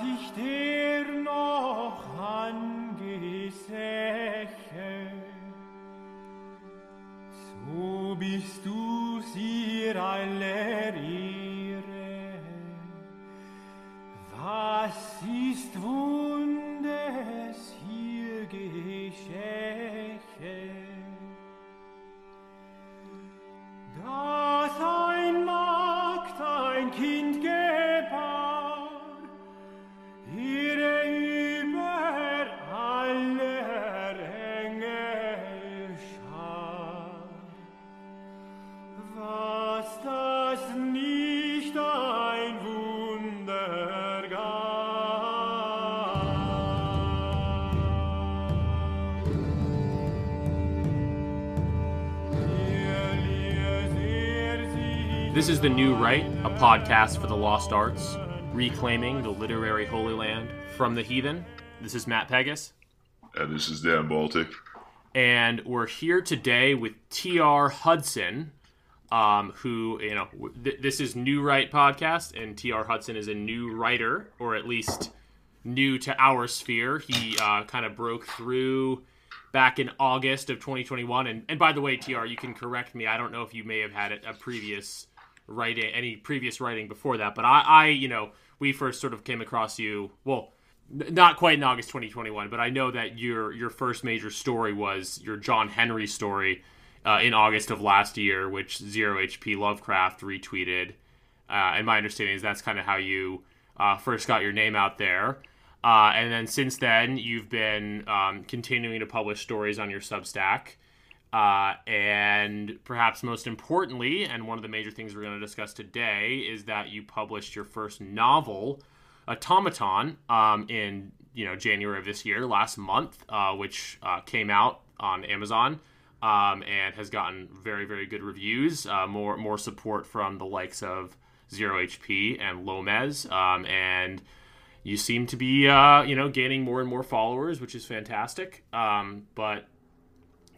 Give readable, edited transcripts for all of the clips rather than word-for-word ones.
ich dir noch angesäche, so bist du sie aller Ehre. Was ist Wundes hier geschäche? Dass ein Magd ein Kind gebar, ihre über aller Engel Schar. Was das nicht ein Wunder gab. This is The New Right, a podcast for the lost arts, reclaiming the literary Holy Land from the heathen. This is Matt Pegas. And this is Dan Baltic. And we're here today with T.R. Hudson, who, this is New Right podcast, and T.R. Hudson is a new writer, or at least new to our sphere. He kind of broke through back in August of 2021. And by the way, TR, you can correct me. I don't know if you may have had a previous writing, any previous writing before that, but we first sort of came across you, well, not quite in August 2021, but I know that your first major story was your John Henry story in August of last year, which Zero HP Lovecraft retweeted. And my understanding is that's kind of how you first got your name out there. And then since then, you've been continuing to publish stories on your Substack. And perhaps most importantly, and one of the major things we're going to discuss today, is that you published your first novel, Automaton, in January of this year, last month, which came out on Amazon and has gotten very, very good reviews, more support from the likes of Zero HP and Lomez, and you seem to be, gaining more and more followers, which is fantastic. But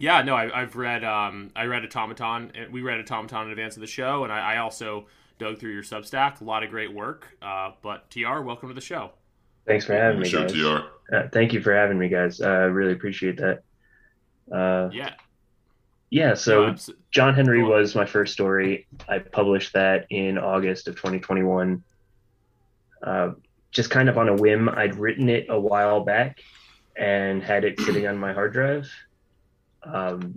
yeah, no, I've read, I read Automaton. We read Automaton in advance of the show, and I also dug through your Substack. A lot of great work. But TR, welcome to the show. Thanks for having me, guys. TR. Thank you for having me, guys. I really appreciate that. So John Henry was my first story. I published that in August of 2021. Just kind of on a whim. I'd written it a while back and had it sitting on my hard drive.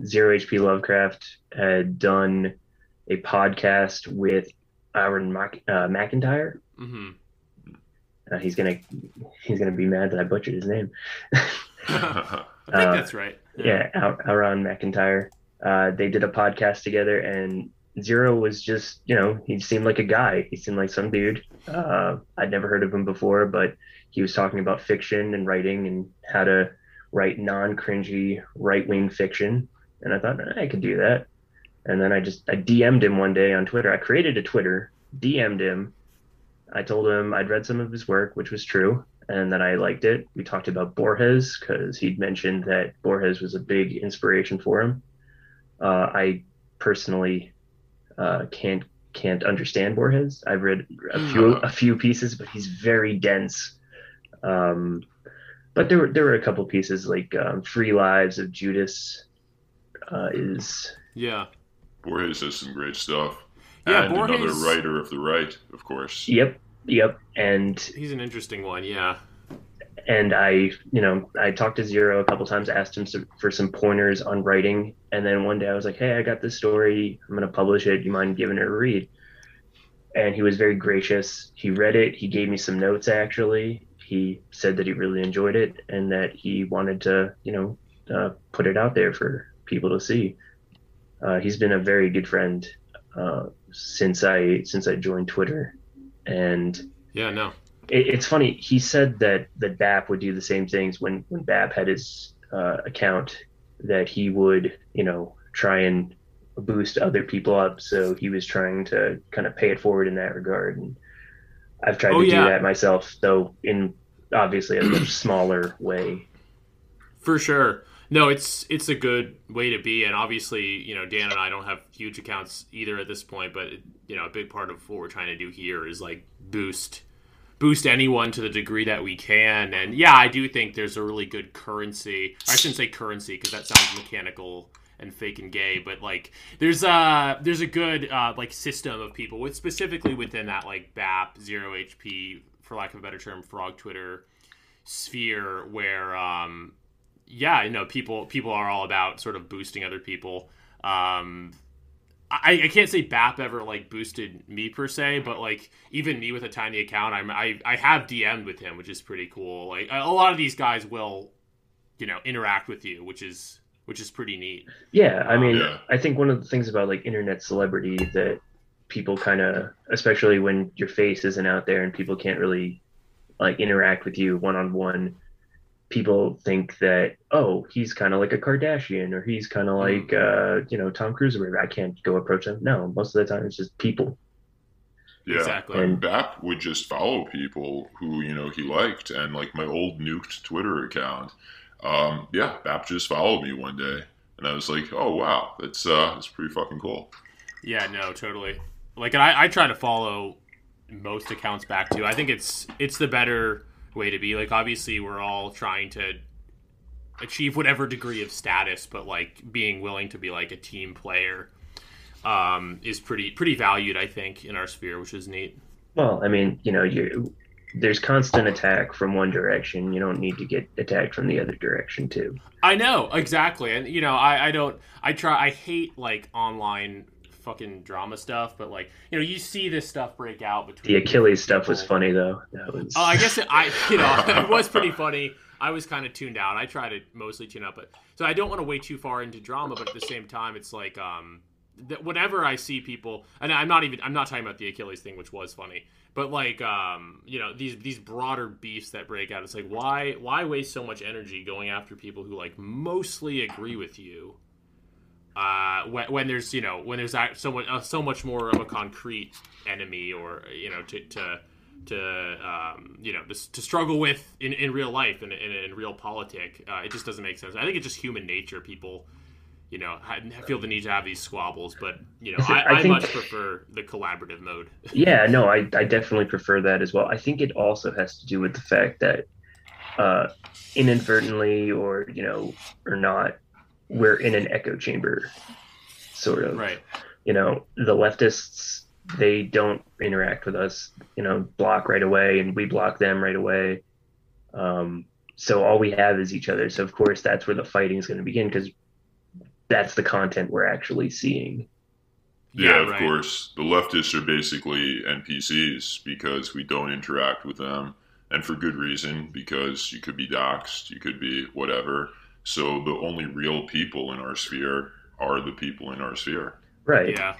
Zero HP Lovecraft had done a podcast with Aaron McIntyre. Mm-hmm. He's gonna be mad that I butchered his name. I think that's right. Yeah, Aaron McIntyre. They did a podcast together, and Zero was just, he seemed like a guy. He seemed like some dude. I'd never heard of him before, but he was talking about fiction and writing and how to write non-cringy right-wing fiction. And I thought, I could do that. And then I DM'd him one day on Twitter. I created a Twitter, DM'd him. I told him I'd read some of his work, which was true, and that I liked it. We talked about Borges, because he'd mentioned that Borges was a big inspiration for him. I personally can't understand Borges. I've read a few pieces, but he's very dense. But there were a couple pieces like Three Lives of Judas Borges has some great stuff. Yeah, and Borges, another writer of the right, of course. Yep. And he's an interesting one, yeah. And I talked to Zero a couple times, asked him for some pointers on writing. And then one day I was like, hey, I got this story. I'm going to publish it. Do you mind giving it a read? And he was very gracious. He read it. He gave me some notes, actually. He said that he really enjoyed it and that he wanted to, put it out there for people to see. He's been a very good friend since I joined Twitter. And yeah, no. It's funny. He said that BAP would do the same things when BAP had his account, that he would, try and boost other people up. So he was trying to kind of pay it forward in that regard. And I've tried to do that myself, though in obviously a much smaller way. For sure. No, it's a good way to be. And obviously, Dan and I don't have huge accounts either at this point, but a big part of what we're trying to do here is like boost boost anyone to the degree that we can. And yeah, I do think there's a really good currency. I shouldn't say currency because that sounds mechanical and fake and gay, but like there's a good like system of people with specifically within that like BAP 0HP, for lack of a better term, frog Twitter sphere, where people are all about sort of boosting other people. I can't say BAP ever like boosted me per se, but like even me with a tiny account, I have DM'd with him, which is pretty cool. Like a lot of these guys will, interact with you, which is pretty neat. Yeah, I mean, I think one of the things about like internet celebrity that people kind of, especially when your face isn't out there and people can't really like interact with you one-on-one, people think that, oh, he's kind of like a Kardashian, or he's kind of like, Tom Cruise, or whatever. I can't go approach him. No, most of the time it's just people. Yeah, exactly. And BAP would just follow people who, he liked. And like my old nuked Twitter account, BAP just followed me one day. And I was like, oh, wow, that's pretty fucking cool. Yeah, no, totally. Like, and I try to follow most accounts back too. I think it's the better way to be. Like, obviously we're all trying to achieve whatever degree of status, but like being willing to be like a team player is pretty valued, I think, in our sphere, which is neat. Well, I mean, there's constant attack from one direction. You don't need to get attacked from the other direction too. I know, exactly. And I hate like online fucking drama stuff, but like, you see this stuff break out between the Achilles stuff was funny though. That was I guess it was pretty funny. I was kind of tuned out. I try to mostly tune up, but so I don't want to way too far into drama, but at the same time it's like whenever I see people, and I'm not talking about the Achilles thing, which was funny, but like these broader beefs that break out, it's like why waste so much energy going after people who like mostly agree with you when there's so much more of a concrete enemy, or to struggle with in real life and in real politic. It just doesn't make sense. I think it's just human nature. People feel the need to have these squabbles, but I much prefer the collaborative mode. Yeah, no, I definitely prefer that as well. I think it also has to do with the fact that inadvertently or not, we're in an echo chamber, sort of. Right. The leftists, they don't interact with us, block right away, and we block them right away. So all we have is each other. So of course that's where the fighting is going to begin, because that's the content we're actually seeing. Yeah, of course. The leftists are basically NPCs because we don't interact with them, and for good reason, because you could be doxxed, you could be whatever. So the only real people in our sphere are the people in our sphere. Right. Yeah.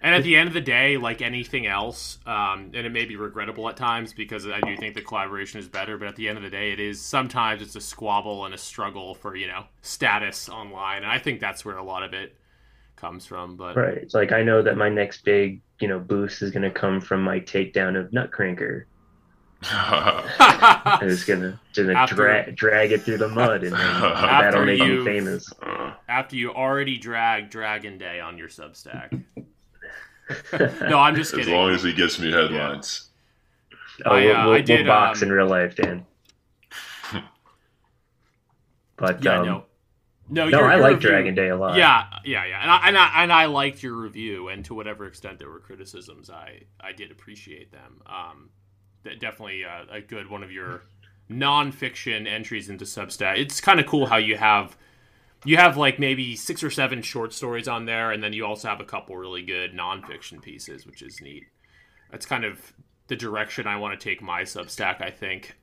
And at the end of the day, like anything else, and it may be regrettable at times because I do think the collaboration is better, but at the end of the day, sometimes it's a squabble and a struggle for, status online. And I think that's where a lot of it comes from. But right. It's like, I know that my next big, boost is going to come from my takedown of Nutcranker. I'm just gonna drag it through the mud, and then that'll make me famous. After you already drag Dragon Day on your Substack. No, I'm just kidding. As long as he gets me headlines. Yeah. We'll box in real life, Dan. But no, I like Dragon Day a lot. Yeah, and I liked your review, and to whatever extent there were criticisms, I did appreciate them. Definitely a good one of your nonfiction entries into Substack. It's kind of cool how you have like maybe 6 or 7 short stories on there, and then you also have a couple really good nonfiction pieces, which is neat. That's kind of the direction I want to take my Substack, I think.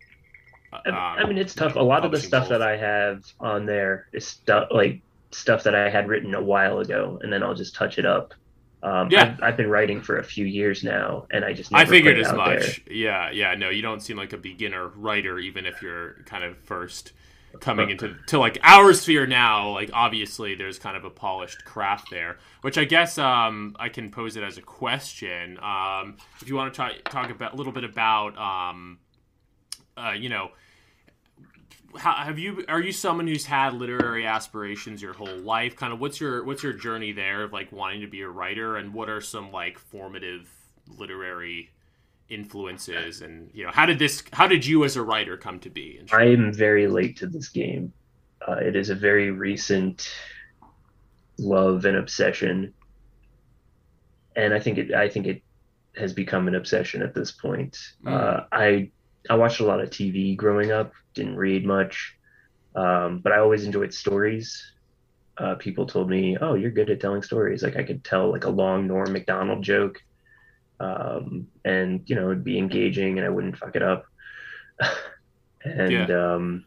I mean, it's tough. A lot of the stuff that I have on there is stuff that I had written a while ago, and then I'll just touch it up. I've been writing for a few years now, and I just never figured put it as out much. There. Yeah. No, you don't seem like a beginner writer, even if you're kind of first coming into like our sphere now. Like, obviously, there's kind of a polished craft there, which I guess I can pose it as a question. If you want to talk about a little bit about, are you someone who's had literary aspirations your whole life? Kind of what's your journey there of like wanting to be a writer, and what are some like formative literary influences, and how did you as a writer come to be? I am very late to this game. It is a very recent love and obsession, and I think it has become an obsession at this point. I watched a lot of TV growing up, didn't read much, but I always enjoyed stories. People told me, "Oh, you're good at telling stories." Like I could tell like a long Norm Macdonald joke, and it'd be engaging, and I wouldn't fuck it up. And Yeah.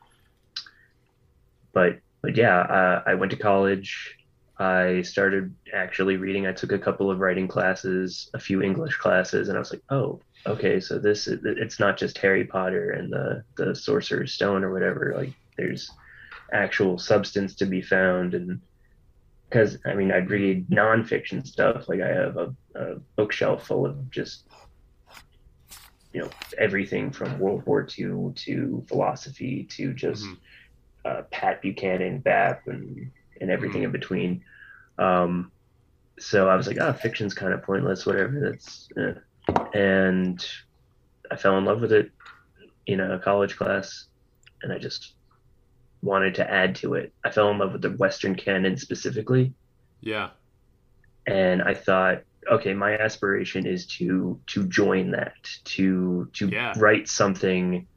but yeah, I went to college. I started actually reading. I took a couple of writing classes, a few English classes, and I was like, oh, okay, so it's not just Harry Potter and the Sorcerer's Stone or whatever. Like there's actual substance to be found. And because I'd read nonfiction stuff. Like I have a bookshelf full of just everything from World War II to philosophy to just Pat Buchanan, BAP, and everything in between. So I was like, fiction's kind of pointless, whatever. That's and I fell in love with it in a college class, and I just wanted to add to it. I fell in love with the Western canon specifically. Yeah. And I thought, okay, my aspiration is to join that, to write something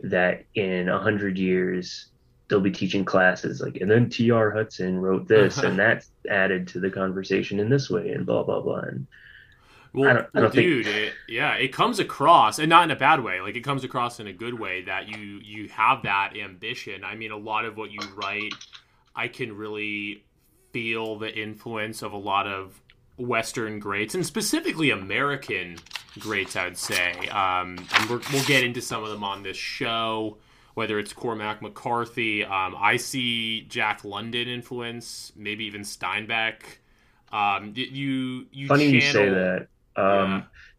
that in 100 years they'll be teaching classes like, and then T.R. Hudson wrote this, and that's added to the conversation in this way, and blah blah blah. And I don't think... it comes across, and not in a bad way. Like it comes across in a good way that you have that ambition. I mean, a lot of what you write, I can really feel the influence of a lot of Western greats, and specifically American greats, I would say. And we'll get into some of them on this show, whether it's Cormac McCarthy. I see Jack London influence, maybe even Steinbeck. You Funny you say that.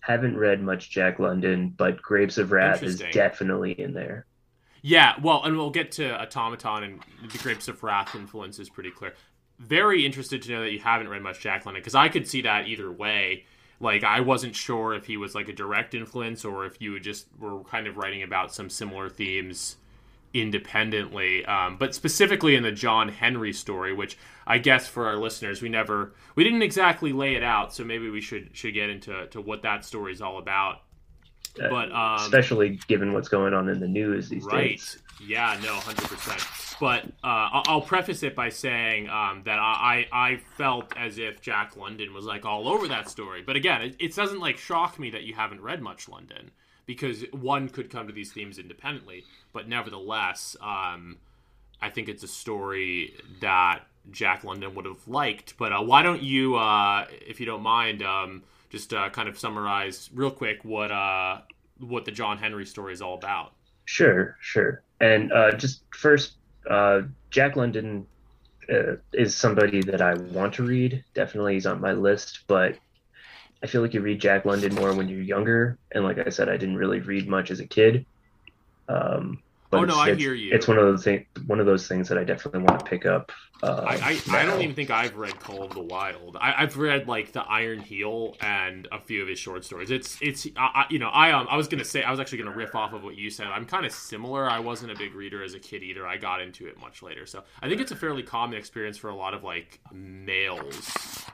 Haven't read much Jack London, but Grapes of Wrath is definitely in there. Yeah, well, and we'll get to Automaton, and the Grapes of Wrath influence is pretty clear. Very interested to know that you haven't read much Jack London, because I could see that either way. Like, I wasn't sure if he was like a direct influence or if you just were kind of writing about some similar themes independently. But specifically in the John Henry story, which I guess for our listeners, we didn't exactly lay it out, so maybe we should get into what that story is all about. But especially given what's going on in the news these days. Right. Yeah, no, 100%. But I'll preface it by saying that I felt as if Jack London was like all over that story. But again, it doesn't like shock me that you haven't read much London, because one could come to these themes independently. But nevertheless, I think it's a story that Jack London would have liked. But why don't you, if you don't mind, just kind of summarize real quick what the John Henry story is all about? Sure. And just first, Jack London is somebody that I want to read. Definitely, he's on my list, but I feel like you read Jack London more when you're younger. And like I said, I didn't really read much as a kid. But I hear you. It's one of those things that I definitely want to pick up. I don't even think I've read Call of the Wild. I've read like The Iron Heel and a few of his short stories. I was actually gonna riff off of what you said. I'm kind of similar. I wasn't a big reader as a kid either. I got into it much later. So I think it's a fairly common experience for a lot of like males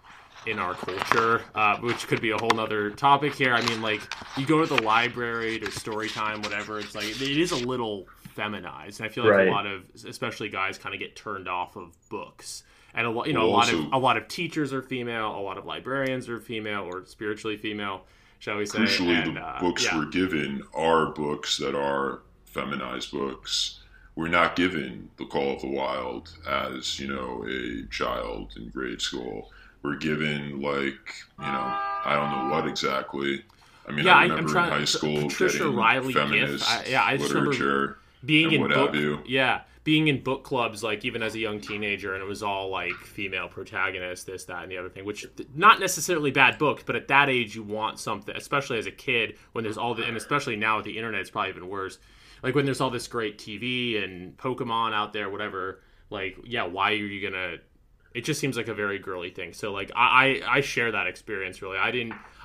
in our culture, which could be a whole nother topic here. I mean, like, you go to the library to story time, whatever, it's like, it is a little feminized, and I feel like a lot of, especially guys, kind of get turned off of books. And a lot of teachers are female, a lot of librarians are female, or spiritually female, shall we say. Crucially, the books we're given are books that are feminized books. We're not given The Call of the Wild as, a child in grade school. We're given, I don't know what exactly. I mean, I remember in high school getting Riley feminist I just literature being and what have you. Yeah, being in book clubs, like, even as a young teenager, and it was all, like, female protagonists, this, that, and the other thing, which, not necessarily bad books, but at that age, you want something, especially as a kid, when there's and especially now with the internet, it's probably even worse. Like, when there's all this great TV and Pokemon out there, whatever, like, yeah, why are you gonna it just seems like a very girly thing. So like I share that experience really.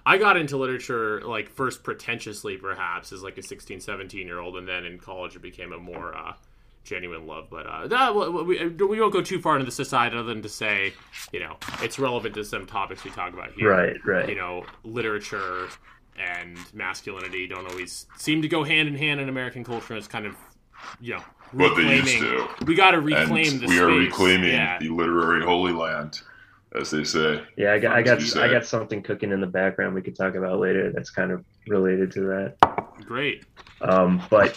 I got into literature like first pretentiously perhaps as like a 16, 17-year-old, and then in college it became a more genuine love. But we won't go too far into the society other than to say, it's relevant to some topics we talk about here. Right. Literature and masculinity don't always seem to go hand in hand in American culture. It's kind of, what they used to. We got to reclaim and the we space. are reclaiming the literary holy land, as they say. Yeah, I got something cooking in the background we could talk about later that's kind of related to that. Great. But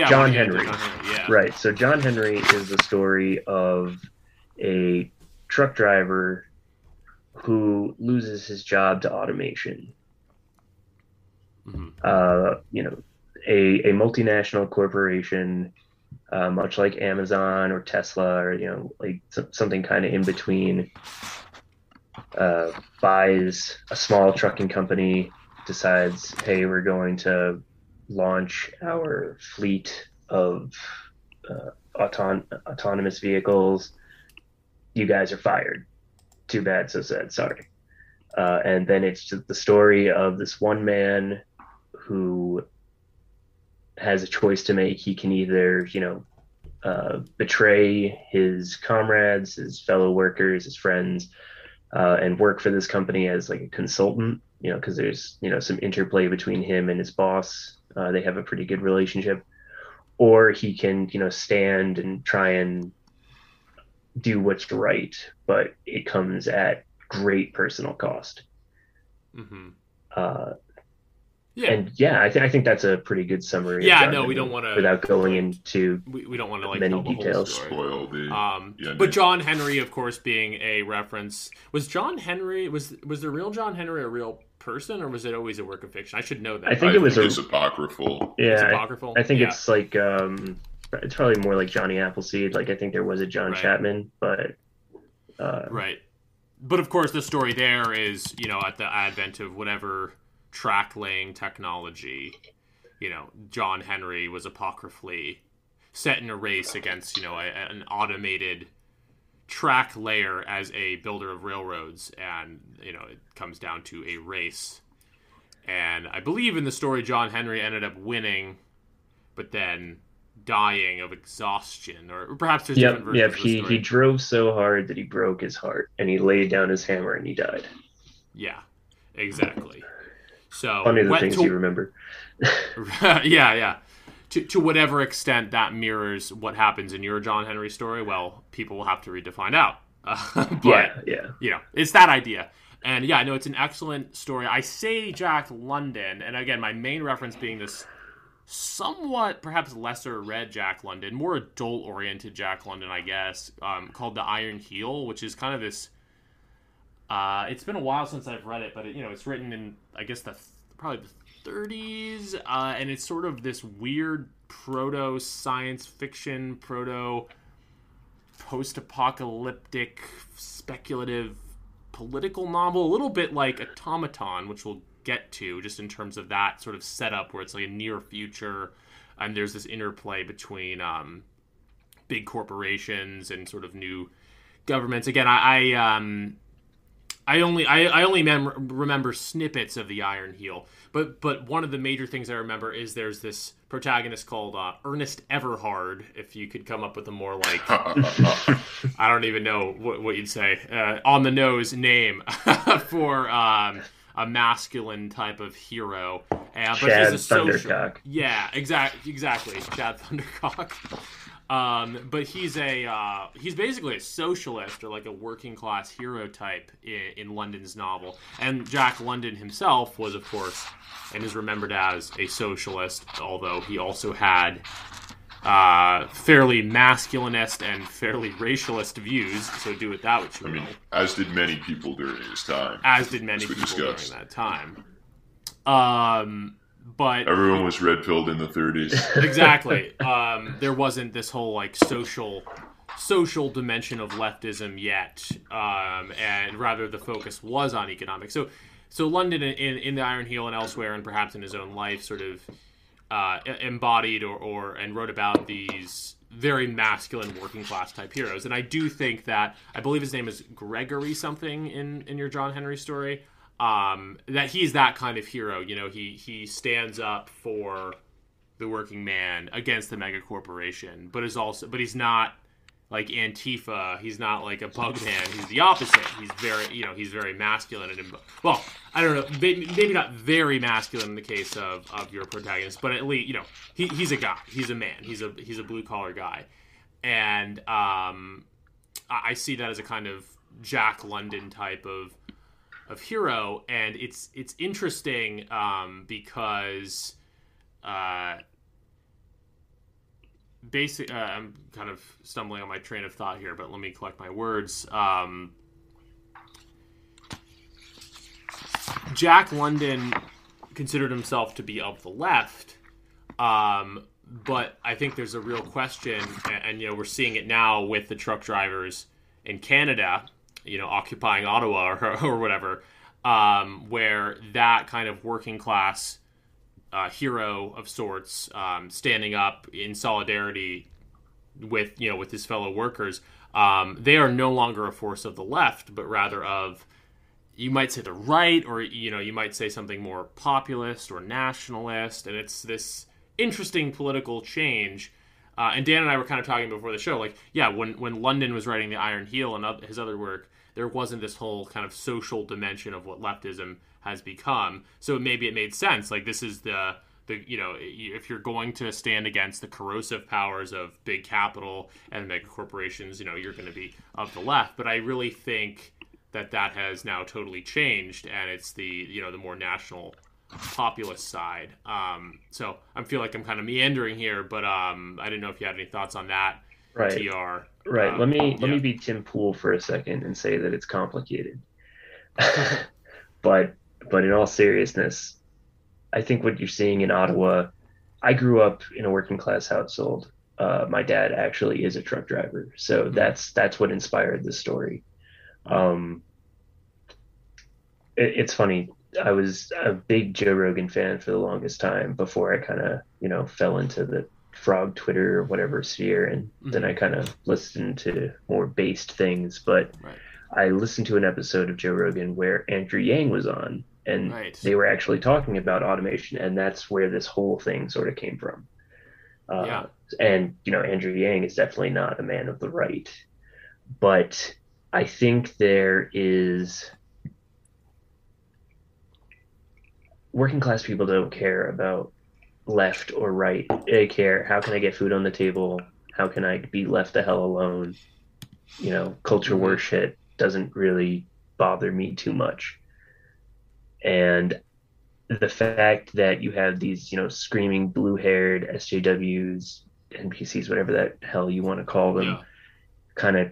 John Henry. Yeah. Right. So John Henry is the story of a truck driver who loses his job to automation. Mm-hmm. A multinational corporation, much like Amazon or Tesla, or like something kind of in between, buys a small trucking company, decides, hey, we're going to launch our fleet of autonomous vehicles. You guys are fired. Too bad, so sad. Sorry. And then it's just the story of this one man who has a choice to make. He can either, betray his comrades, his fellow workers, his friends, and work for this company as like a consultant, because there's, some interplay between him and his boss. They have a pretty good relationship. Or he can, stand and try and do what's right, but it comes at great personal cost. Mm-hmm. I think that's a pretty good summary. Yeah, no, we don't want to, without going into we don't want to many details. Spoil the but John Henry, of course, being a reference, was John Henry was the real John Henry a real person, or was it always a work of fiction? I should know that. I think it's apocryphal. Yeah, it's apocryphal. I think it's like it's probably more like Johnny Appleseed. Like I think there was a John Chapman, but right. But of course, the story there is at the advent of whatever track laying technology, John Henry was apocryphally set in a race against an automated track layer as a builder of railroads, and it comes down to a race. And I believe in the story John Henry ended up winning, but then dying of exhaustion, or perhaps there's different versions of the story. He drove so hard that he broke his heart, and he laid down his hammer and he died. Yeah, exactly. So funny the things you remember. yeah. To whatever extent that mirrors what happens in your John Henry story, well, people will have to read to find out. But, it's that idea. And yeah, no, it's an excellent story. I say Jack London, and again, my main reference being this somewhat perhaps lesser read Jack London, more adult-oriented Jack London, I guess, called The Iron Heel, which is kind of this... it's been a while since I've read it, but it's written in, I guess, probably the 30s, and it's sort of this weird proto-science fiction, post-apocalyptic, speculative political novel, a little bit like Automaton, which we'll get to, just in terms of that sort of setup where it's like a near future, and there's this interplay between big corporations and sort of new governments. Again, I only remember snippets of The Iron Heel, but one of the major things I remember is there's this protagonist called Ernest Everhard. If you could come up with a more like I don't even know what you'd say on the nose name for a masculine type of hero, but Chad he's a social. Thundercock. Yeah, exactly, Chad Thundercock. But he's basically a socialist, or like a working class hero type in London's novel. And Jack London himself was, of course, and is remembered as a socialist, although he also had fairly masculinist and fairly racialist views. So do with that what you will. As did many people during his time. As did many people during that time. But everyone was red-pilled in the 30s. Exactly. There wasn't this whole like social dimension of leftism yet, and rather the focus was on economics. So London in The Iron Heel and elsewhere, and perhaps in his own life, sort of embodied or and wrote about these very masculine working class type heroes. And I do think that, I believe his name is Gregory something in your John Henry story, that he's that kind of hero. You know, he stands up for the working man against the mega corporation, but he's not like Antifa. He's not like a bug man. He's the opposite. He's very masculine and well, I don't know, maybe not very masculine in the case of your protagonist, but at least, you know, he's a guy. He's a man. He's a blue collar guy, and I see that as a kind of Jack London type of hero, and it's interesting because I'm kind of stumbling on my train of thought here, but let me collect my words. Jack London considered himself to be of the left, but I think there's a real question, and you know, we're seeing it now with the truck drivers in Canada, you know, occupying Ottawa or whatever, where that kind of working class hero of sorts, standing up in solidarity with his fellow workers, they are no longer a force of the left, but rather of, you might say, the right, or you might say something more populist or nationalist, and it's this interesting political change. And Dan and I were kind of talking before the show, like, yeah, when London was writing The Iron Heel and his other work, there wasn't this whole kind of social dimension of what leftism has become. So maybe it made sense. Like, this is the if you're going to stand against the corrosive powers of big capital and mega corporations, you're going to be of the left. But I really think that has now totally changed, and it's the more national populist side. So I feel like I'm kind of meandering here, but I didn't know if you had any thoughts on that. Right. TR. Right. Let me be Tim Pool for a second and say that it's complicated. But in all seriousness, I think what you're seeing in Ottawa, I grew up in a working class household. My dad actually is a truck driver, so that's what inspired this story. It's funny. I was a big Joe Rogan fan for the longest time before I kind of, fell into the frog Twitter or whatever sphere, and then I kind of listened to more based things. But I listened to an episode of Joe Rogan where Andrew Yang was on, and they were actually talking about automation, and that's where this whole thing sort of came from. And Andrew Yang is definitely not a man of the right, but I think there is, working class people don't care about left or right. They care, how can I get food on the table? How can I be left the hell alone? Culture war shit doesn't really bother me too much. And the fact that you have these, screaming blue-haired SJWs, NPCs, whatever that hell you want to call them, kind of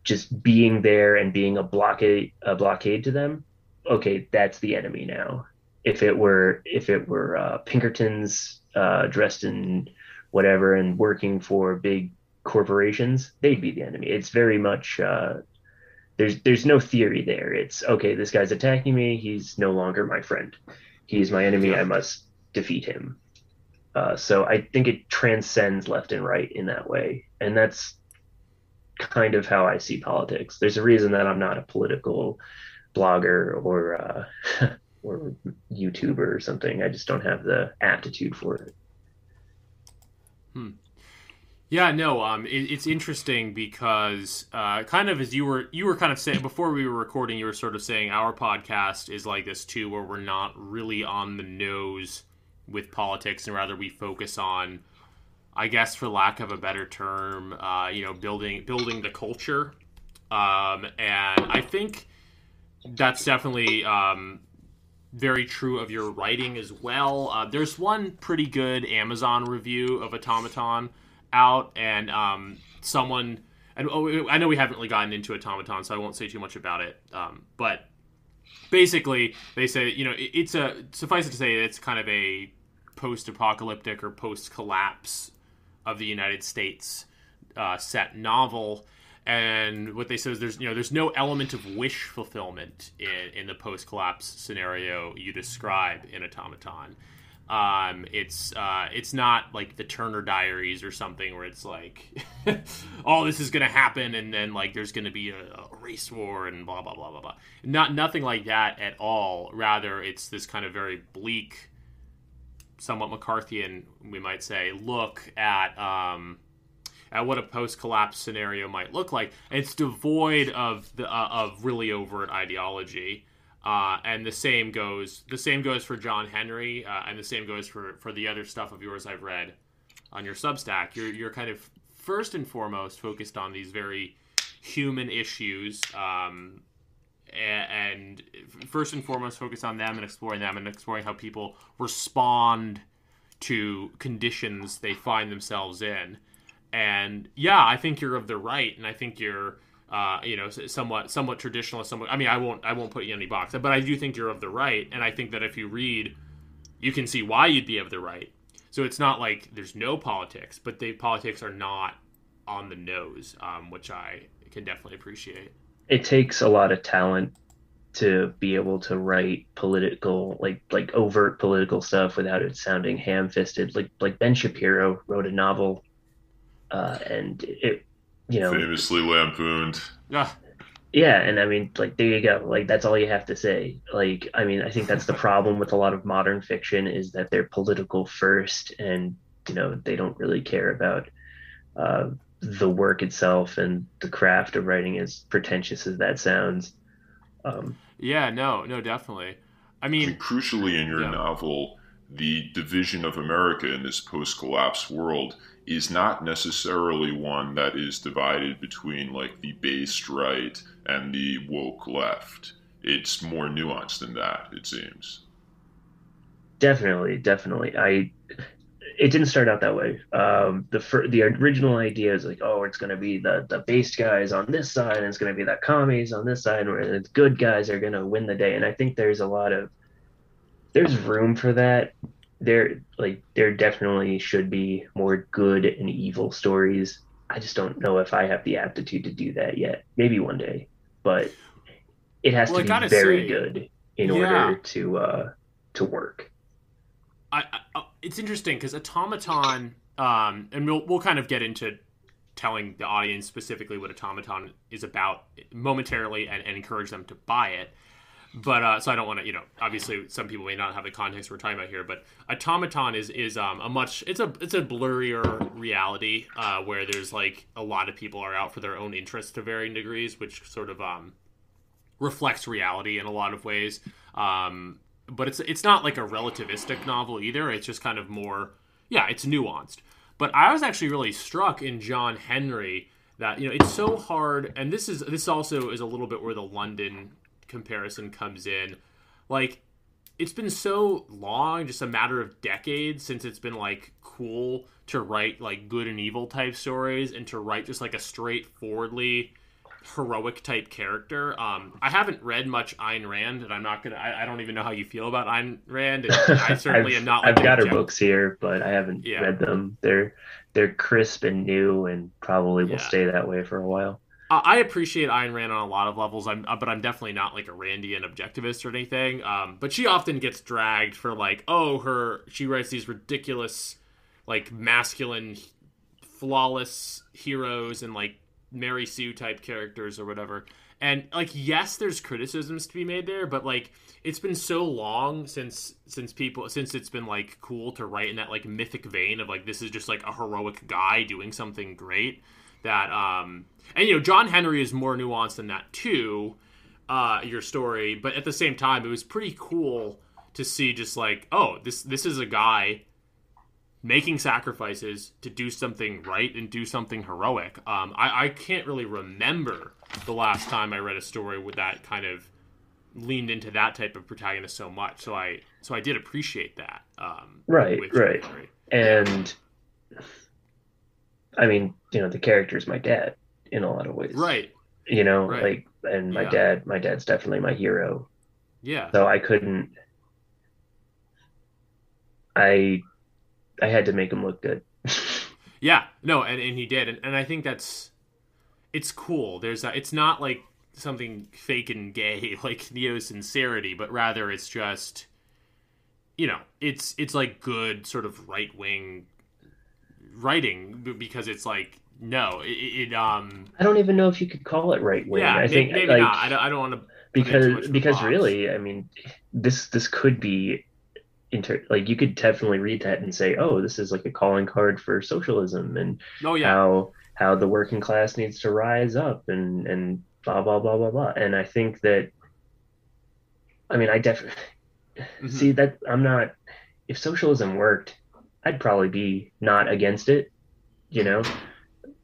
just being there and being a blockade to them. Okay, that's the enemy now. If it were Pinkertons dressed in whatever and working for big corporations, they'd be the enemy. It's very much there's no theory there. It's okay, this guy's attacking me, he's no longer my friend. He's my enemy, I must defeat him. So I think it transcends left and right in that way. And that's kind of how I see politics. There's a reason that I'm not a political blogger or YouTuber or something. I just don't have the aptitude for it. Yeah, no, it's interesting because kind of as you were kind of saying before we were recording, you were sort of saying our podcast is like this too, where we're not really on the nose with politics, and rather we focus on, I guess for lack of a better term, building the culture. And I think that's definitely very true of your writing as well. There's one pretty good Amazon review of Automaton out, and someone, and I know we haven't really gotten into Automaton, so I won't say too much about it. But basically, they say suffice it to say, it's kind of a post-apocalyptic or post-collapse of the United States set novel. And what they say is there's no element of wish fulfillment in the post-collapse scenario you describe in Automaton. It's not like the Turner Diaries or something where it's like, oh, this is gonna happen, and then like there's gonna be a race war and blah blah blah blah blah. Nothing like that at all. Rather, it's this kind of very bleak, somewhat McCarthyian, we might say, look at what a post-collapse scenario might look like. It's devoid of really overt ideology. And the same goes for John Henry, and the same goes for the other stuff of yours I've read on your Substack. You're kind of first and foremost focused on these very human issues, and first and foremost focused on them and exploring how people respond to conditions they find themselves in. And yeah, I think you're of the right, and I think you're somewhat traditionalist. I won't put you in any box, but I do think you're of the right, and I think that if you read, you can see why you'd be of the right. So it's not like there's no politics, but the politics are not on the nose, which I can definitely appreciate. It takes a lot of talent to be able to write political, like overt political stuff without it sounding ham-fisted. Like Ben Shapiro wrote a novel, and it, famously lampooned. Yeah, and I mean, like, there you go. Like, that's all you have to say. Like, I mean, I think that's the problem with a lot of modern fiction, is that they're political first, and they don't really care about the work itself and the craft of writing, as pretentious as that sounds. Yeah, no, definitely. I mean, crucially in your novel, the division of America in this post-collapse world is not necessarily one that is divided between like the based right and the woke left. It's more nuanced than that, it seems. Definitely. It didn't start out that way. The original idea is like, oh, it's going to be the based guys on this side, and it's going to be the commies on this side, and the good guys are going to win the day. And I think there's room for that. There definitely should be more good and evil stories. I just don't know if I have the aptitude to do that yet. Maybe one day, but it has to be very good in order to work. It's interesting because Automaton, and we'll kind of get into telling the audience specifically what Automaton is about momentarily and encourage them to buy it. But so I don't want to, obviously some people may not have the context we're talking about here, but Automaton is it's a blurrier reality where there's like a lot of people are out for their own interests to varying degrees, which sort of reflects reality in a lot of ways. But it's not like a relativistic novel either. It's just kind of more, it's nuanced. But I was actually really struck in John Henry that it's so hard, and this also is a little bit where the London comparison comes in. Like, it's been so long, just a matter of decades, since it's been like cool to write like good and evil type stories and to write just like a straightforwardly heroic type character. I haven't read much Ayn Rand, and I don't even know how you feel about Ayn Rand, and I certainly am not like, I've got her books here, but I haven't read them. They're crisp and new, and probably will stay that way for a while. I appreciate Ayn Rand on a lot of levels, but I'm definitely not like a Randian objectivist or anything. But she often gets dragged for like, she writes these ridiculous, like masculine, flawless heroes and like Mary Sue type characters or whatever. And like, yes, there's criticisms to be made there, but like, it's been so long since it's been like cool to write in that like mythic vein of like, this is just like a heroic guy doing something great. That and John Henry is more nuanced than that too, your story, but at the same time it was pretty cool to see just like, oh, this is a guy making sacrifices to do something right and do something heroic. I can't really remember the last time I read a story with that kind of leaned into that type of protagonist so much, so I did appreciate that. Right. And I mean, the character is my dad in a lot of ways. Right. Like, and my dad's definitely my hero. Yeah. So I couldn't, I had to make him look good. Yeah. No, and he did. And I think it's cool. It's not like something fake and gay, like neo-sincerity, but rather it's just, it's like good sort of right wing writing, because it's like, no, I don't even know if you could call it right wing. yeah, I think maybe like not. I don't want to put in too much of a because box. really, I mean, this could be like you could definitely read that and say, oh, this is like a calling card for socialism and Oh yeah. how the working class needs to rise up and blah blah blah blah blah. And I think that, I mean, I definitely see Hmm. that I'm not, if socialism worked, I'd probably be not against it, you know,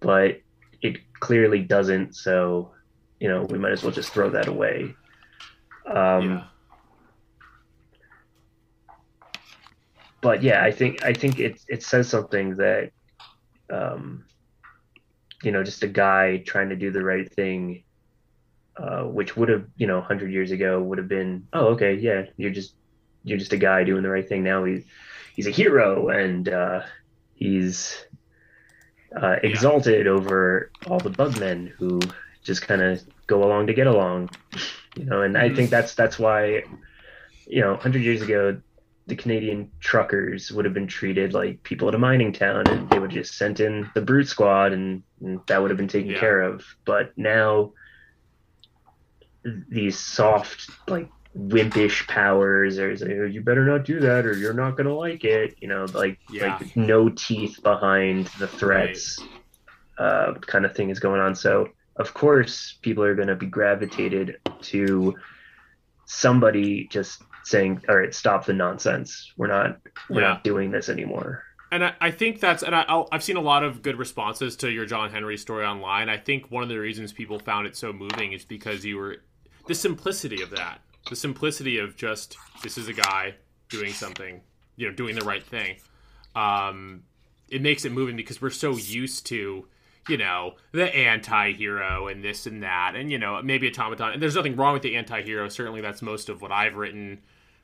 but it clearly doesn't. So, we might as well just throw that away. Yeah. Um, but yeah, I think it says something that, um, just a guy trying to do the right thing, which would have, 100 years ago would have been, oh, okay, yeah, you're just a guy doing the right thing. Now he's a hero, and he's Yeah. exalted over all the bugmen who just kind of go along to get along, and I think Hmm. that's why, 100 years ago, the Canadian truckers would have been treated like people at a mining town, and they would just sent in the brute squad, and that would have been taken Yeah. care of. But now these soft, like wimpish powers, or like, oh, you better not do that, or you're not gonna like it. Like Yeah. no teeth behind the Right. threats, kind of thing is going on. So of course, people are going to be gravitated to somebody just saying, "All right, stop the nonsense. We're Yeah. not doing this anymore." And I think that's, and I've seen a lot of good responses to your John Henry story online. I think one of the reasons people found it so moving is because you were, the simplicity of that, the simplicity of just, this is a guy doing something, doing the right thing. Um, it makes it moving because we're so used to, the anti-hero and this and that, and maybe automaton. And there's nothing wrong with the anti-hero. Certainly, that's most of what I've written,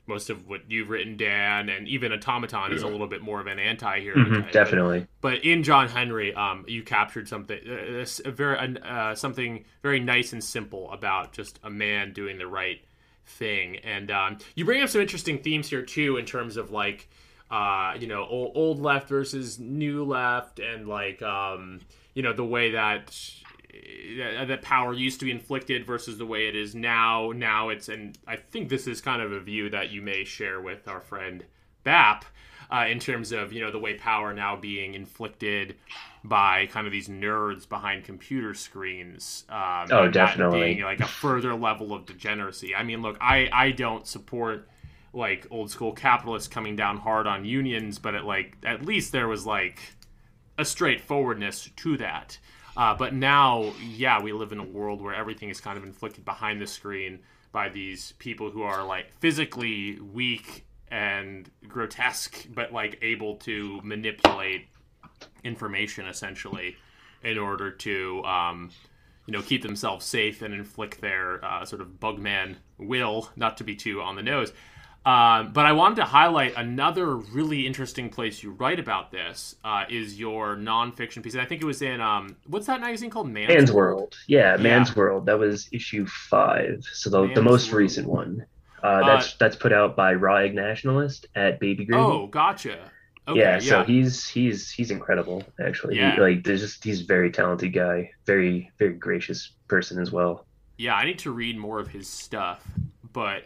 most of what you've written, Dan, and even automaton is a Yeah. little bit more of an anti-hero type. But Definitely. in John Henry, you captured something, something very nice and simple about just a man doing the right thing. And you bring up some interesting themes here too, in terms of like, old left versus new left, and like, the way that power used to be inflicted versus the way it is now. Now it's, and I think this is kind of a view that you may share with our friend Bap, in terms of, the way power now being inflicted by kind of these nerds behind computer screens, Oh, and that being definitely. like a further level of degeneracy. I mean, look, I don't support like old school capitalists coming down hard on unions, but at least there was like a straightforwardness to that. But now, yeah, we live in a world where everything is kind of inflicted behind the screen by these people who are like physically weak and grotesque, but like able to manipulate information essentially in order to, keep themselves safe and inflict their sort of bugman will, not to be too on the nose. But I wanted to highlight another really interesting place you write about this, is your nonfiction piece. And I think it was in, what's that magazine called? Man's Man's World? World. Yeah, Yeah, Man's World. That was issue 5. So the Man's most World. recent one. Uh, That's put out by Raw Egg Nationalist at Baby Gravy. oh, gotcha. Yeah, Okay, so yeah. he's incredible actually. Yeah. He's a very talented guy, very very gracious person as well. Yeah, I need to read more of his stuff. But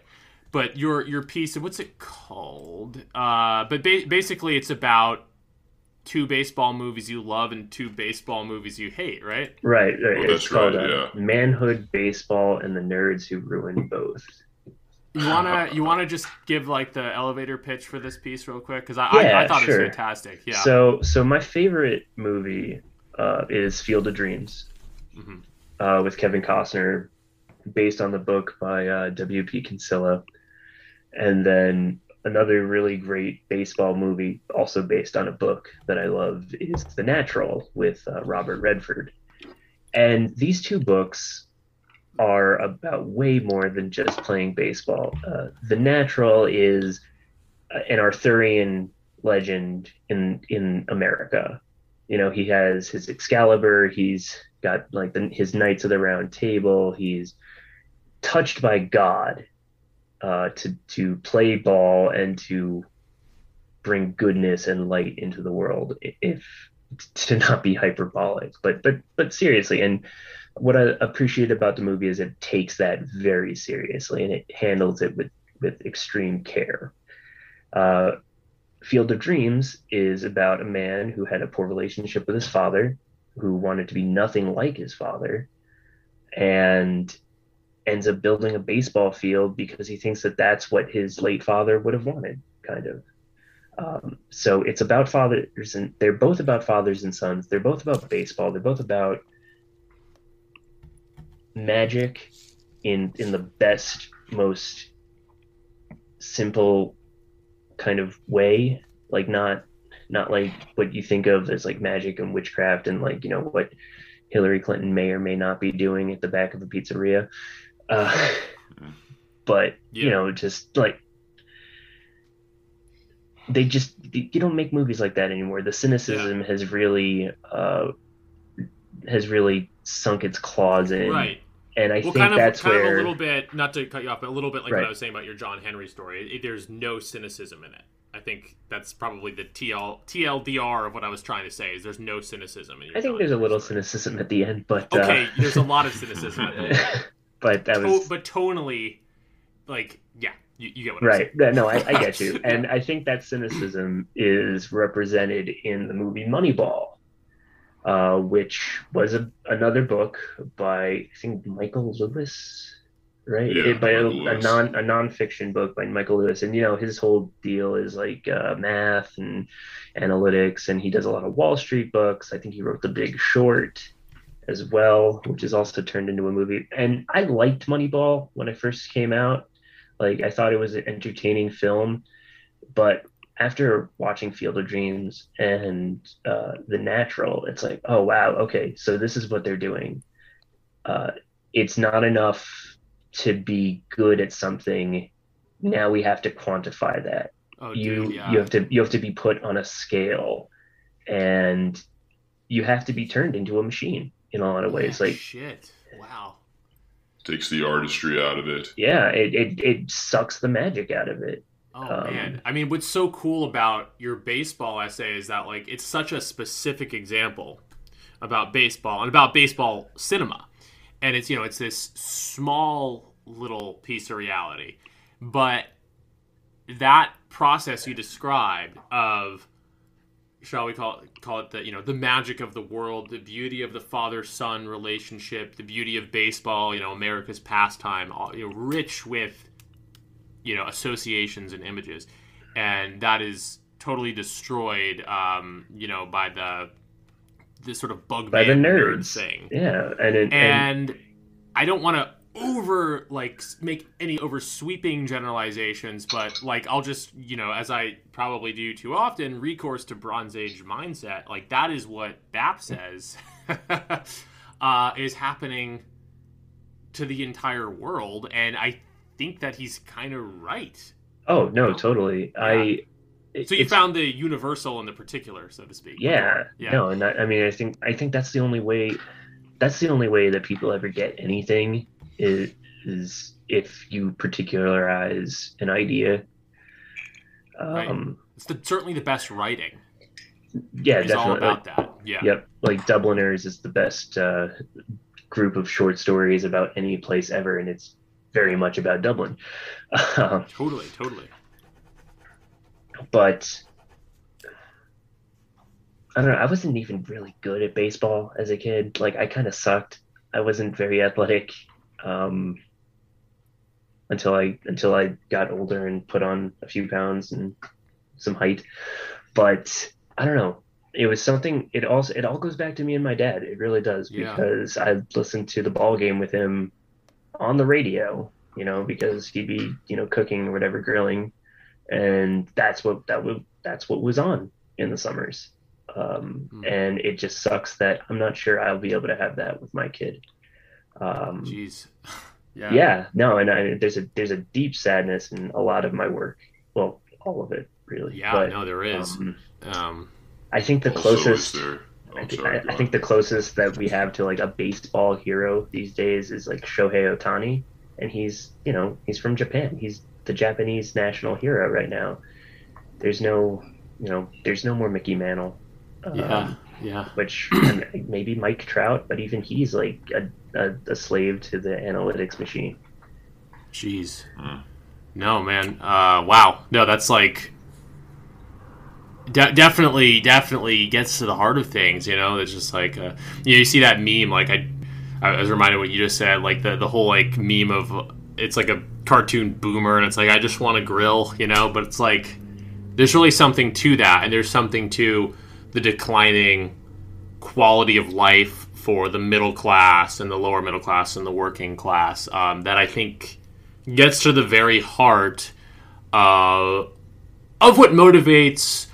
your piece, what's it called? But basically it's about two baseball movies you love and two baseball movies you hate, right? Right, Well, right. It's that's called right. Yeah. Manhood Baseball and the Nerds Who Ruined Both. You wanna just give like the elevator pitch for this piece real quick, because I Yeah, thought it was sure. fantastic. Yeah. So my favorite movie is Field of Dreams, Hmm. with Kevin Costner, based on the book by W.P. Kinsella. And then another really great baseball movie, also based on a book that I love, is The Natural with Robert Redford. And these two books are about way more than just playing baseball. The Natural is an Arthurian legend in America. He has his Excalibur. He's got like his Knights of the Round Table. He's touched by God, to play ball and to bring goodness and light into the world, if to not be hyperbolic, but seriously. And what I appreciate about the movie is it takes that very seriously and it handles it with extreme care. Uh, Field of Dreams is about a man who had a poor relationship with his father, who wanted to be nothing like his father, and ends up building a baseball field because he thinks that that's what his late father would have wanted, kind of. So it's about fathers, and they're both about fathers and sons. They're both about baseball. They're both about magic in the best, most simple kind of way, like not like what you think of as like magic and witchcraft and like, what Hillary Clinton may or may not be doing at the back of a pizzeria. But just like you don't make movies like that anymore. The cynicism has really sunk its claws in. Right. And I think that's kind where of a little bit, not to cut you off, but a little bit like right. what I was saying about your John Henry story. There's no cynicism in it. I think that's probably the TLDR of what I was trying to say. Is there's no cynicism in your I think John there's Henry a little story. cynicism at the end, but okay, there's a lot of cynicism at the end. But that was but tonally, like, yeah, you get what right. I'm saying. No, I get you, and I think that cynicism is represented in the movie Moneyball, which was another book by, I think, Michael Lewis, right? Yeah, by a Lewis. nonfiction book by Michael Lewis, and his whole deal is like math and analytics, and he does a lot of Wall Street books. I think he wrote The Big Short as well, which is also turned into a movie. And I liked Moneyball when it first came out. Like, I thought it was an entertaining film, but after watching Field of Dreams and The Natural, it's like, oh wow, okay, so this is what they're doing. It's not enough to be good at something. Now we have to quantify that. You have to be put on a scale, and you have to be turned into a machine in a lot of ways. Like, shit, wow. Takes the artistry out of it. Yeah, it sucks the magic out of it. Oh man, I mean, what's so cool about your baseball essay is that, like, it's such a specific example about baseball and about baseball cinema, and it's it's this small little piece of reality, but that process you described of, shall we call it the the magic of the world, the beauty of the father-son relationship, the beauty of baseball, America's pastime, rich with associations and images, and that is totally destroyed by this sort of bug by the nerd nerds thing. Yeah, and I don't want to make any over sweeping generalizations, but like I'll just as I probably do too often, recourse to Bronze Age mindset. Like, that is what BAP says is happening to the entire world, and I think that he's kind of right. Oh no, totally. Yeah. So you found the universal and the particular, so to speak. Yeah. No, and I mean, I think that's the only way. That's the only way that people ever get anything is if you particularize an idea. Right. It's certainly the best writing. Yeah, it's definitely. all about that. Yeah. Yep. Like, Dubliners is the best group of short stories about any place ever, and it's very much about Dublin. Totally. But I don't know. I wasn't even really good at baseball as a kid. Like, I kind of sucked. I wasn't very athletic until I got older and put on a few pounds and some height. But I don't know. It was something. It all goes back to me and my dad. It really does, because I listened to the ball game with him on the radio. Because he'd be cooking or whatever, grilling, and that's what was on in the summers. And it just sucks that I'm not sure I'll be able to have that with my kid. Jeez. Yeah. No, and there's a deep sadness in a lot of my work. Well, all of it, really. Yeah, but, no, there is. I think the closest. I think the closest that we have to like a baseball hero these days is like Shohei Ohtani, and he's from Japan. He's the Japanese national hero right now. There's no there's no more Mickey Mantle. Yeah. Which maybe Mike Trout, but even he's like a slave to the analytics machine. Jeez. No, man. Wow. No, that's like definitely gets to the heart of things. It's just like you see that meme. Like I was reminded of what you just said. Like the whole like meme of it's like a cartoon boomer, and it's like I just want to grill. But it's like there's really something to that, and there's something to the declining quality of life for the middle class and the lower middle class and the working class that I think gets to the very heart of what motivates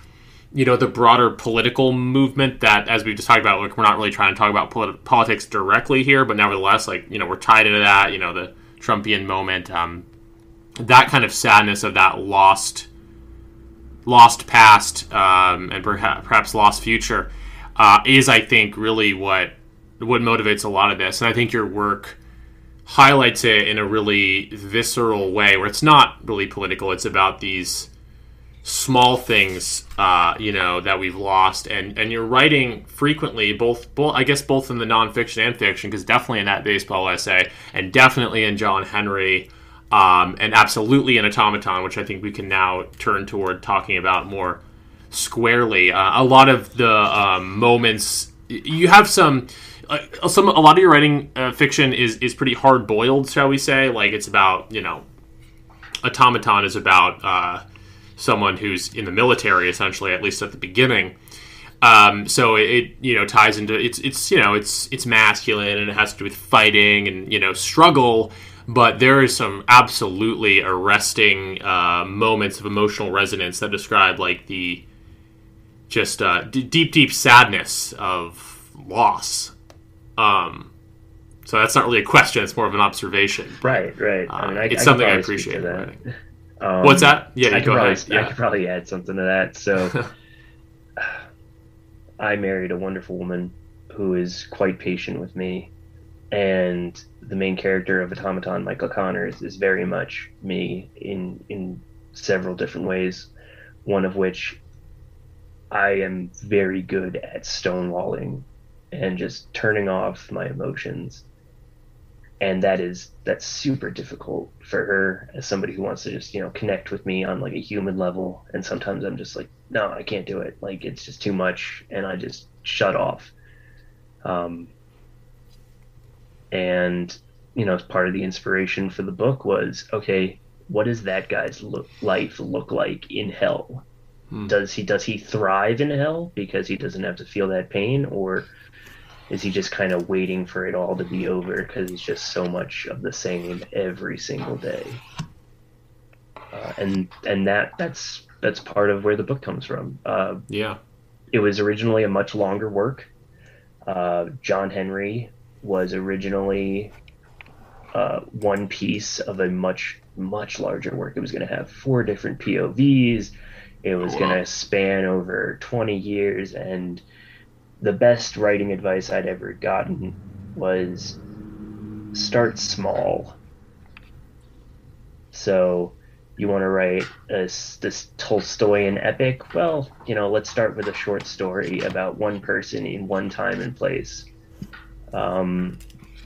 the broader political movement that, as we've just talked about, like we're not really trying to talk about politics directly here, but nevertheless, like we're tied into that, the Trumpian moment, that kind of sadness of that lost past and perhaps lost future is, I think, really what motivates a lot of this. And I think your work highlights it in a really visceral way where it's not really political. It's about these small things, that we've lost. And you're writing frequently, both I guess both in the nonfiction and fiction, because definitely in that baseball essay and definitely in John Henry, and absolutely in Automaton, which I think we can now turn toward talking about more squarely. A lot of the moments you have a lot of your writing fiction is pretty hard boiled, shall we say? Like it's about Automaton is about someone who's in the military, essentially, at least at the beginning. So it ties into it's masculine and it has to do with fighting and struggle. But there is some absolutely arresting moments of emotional resonance that describe like the just deep sadness of loss. So that's not really a question; it's more of an observation. Right. It's something I appreciate. What's that? Yeah, I could probably add something to that. So, I married a wonderful woman who is quite patient with me, and the main character of Automaton, Michael Connors, is very much me in several different ways. One of which I am very good at stonewalling and just turning off my emotions. And that's super difficult for her as somebody who wants to just, connect with me on like a human level. And sometimes I'm just like, no, I can't do it. Like it's just too much. And I just shut off. And, as part of the inspiration for the book was, okay, what does that guy's life look like in hell? Does he thrive in hell because he doesn't have to feel that pain, or is he just kind of waiting for it all to be over because it's just so much of the same every single day? And that's part of where the book comes from. It was originally a much longer work. John Henry was originally one piece of a much larger work. It was going to have 4 different POVs. It was going to span over 20 years, and the best writing advice I'd ever gotten was start small. So you want to write this Tolstoyan epic? Well, let's start with a short story about one person in one time and place. And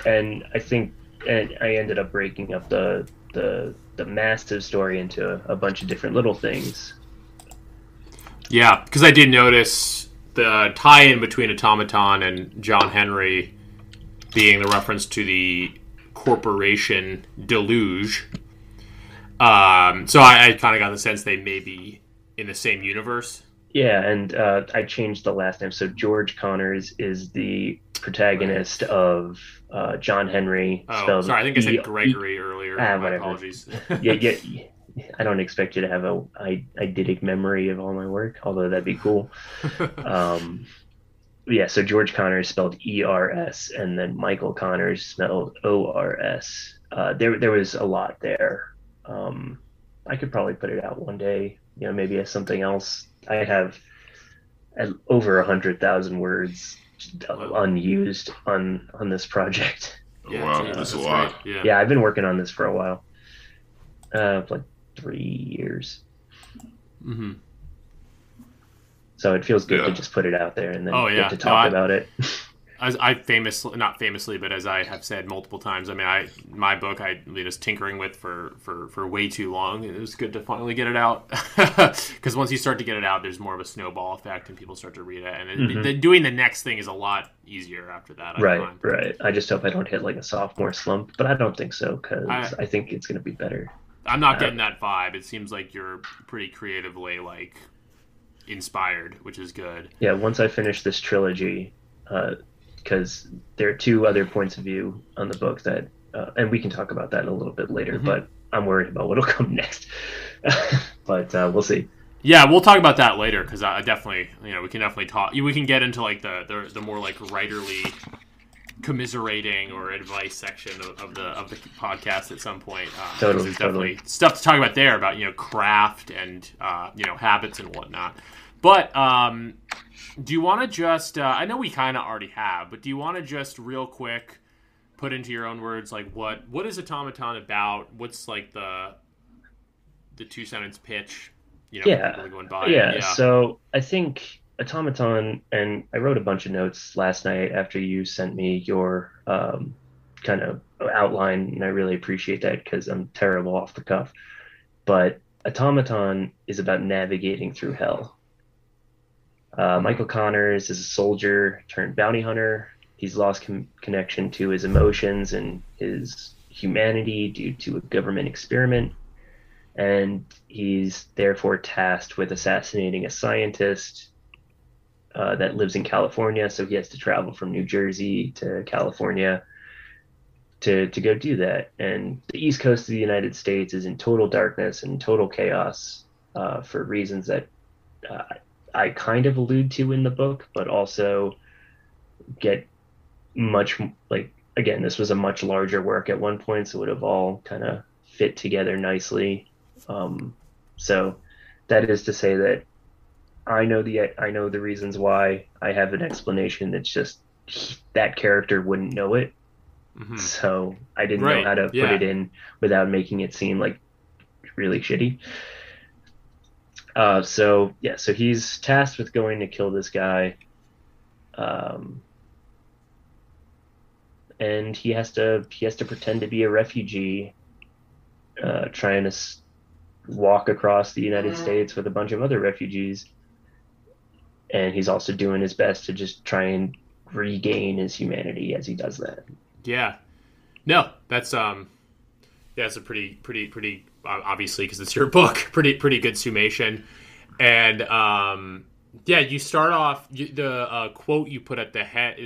I think I ended up breaking up the massive story into a bunch of different little things. Yeah, because I did notice the tie-in between Automaton and John Henry being the reference to the corporation deluge. So I kind of got the sense they may be in the same universe. Yeah, and I changed the last name. So George Connors is the protagonist of John Henry. Oh, sorry, I think I said Gregory earlier. My apologies. Yeah. I don't expect you to have a eidetic memory of all my work, although that'd be cool. So George Connors spelled E-R-S, and then Michael Connors spelled O-R-S. There was a lot there. I could probably put it out one day, maybe as something else. I have over 100,000 words unused on this project. Yeah, wow, that's a lot. Yeah, I've been working on this for a while. Like 3 years. Mm-hmm. So it feels good to just put it out there and then get to talk about it. As I not famously, but as I have said multiple times, I mean, my book I was tinkering with for way too long. It was good to finally get it out, because once you start to get it out, there's more of a snowball effect, and people start to read it, and doing the next thing is a lot easier after that. Right. I just hope I don't hit like a sophomore slump, but I don't think so, because I think it's going to be better. I'm not getting that vibe. It seems like you're pretty creatively like inspired, which is good. Yeah, once I finish this trilogy, because there are two other points of view on the book that, and we can talk about that a little bit later, but I'm worried about what'll come next. But we'll see. Yeah, we'll talk about that later, because I definitely, we can definitely talk. We can get into like the more like writerly commiserating or advice section of the podcast at some point. There's definitely stuff to talk about there about craft and habits and whatnot. But do you want to just I know we kind of already have, but do you want to just real quick put into your own words like what is Automaton about? What's like the 2-sentence pitch? Going by. So I think Automaton, and I wrote a bunch of notes last night after you sent me your kind of outline, and I really appreciate that because I'm terrible off the cuff. But Automaton is about navigating through hell. Michael Connors is a soldier turned bounty hunter. He's lost connection to his emotions and his humanity due to a government experiment. And he's therefore tasked with assassinating a scientist that lives in California. So he has to travel from New Jersey to California to go do that. And the East Coast of the United States is in total darkness and total chaos for reasons that I kind of allude to in the book, but also get much like, again, this was a much larger work at one point, so it would have all kind of fit together nicely. So that is to say that I know the reasons why. I have an explanation. It's just that character wouldn't know it. So I didn't know how to put it in without making it seem like really shitty. So he's tasked with going to kill this guy. And he has to pretend to be a refugee, trying to walk across the United States with a bunch of other refugees. And he's also doing his best to just try and regain his humanity as he does that. Yeah. No, that's it's a pretty obviously, because it's your book, pretty good summation. And you start off the quote you put at the head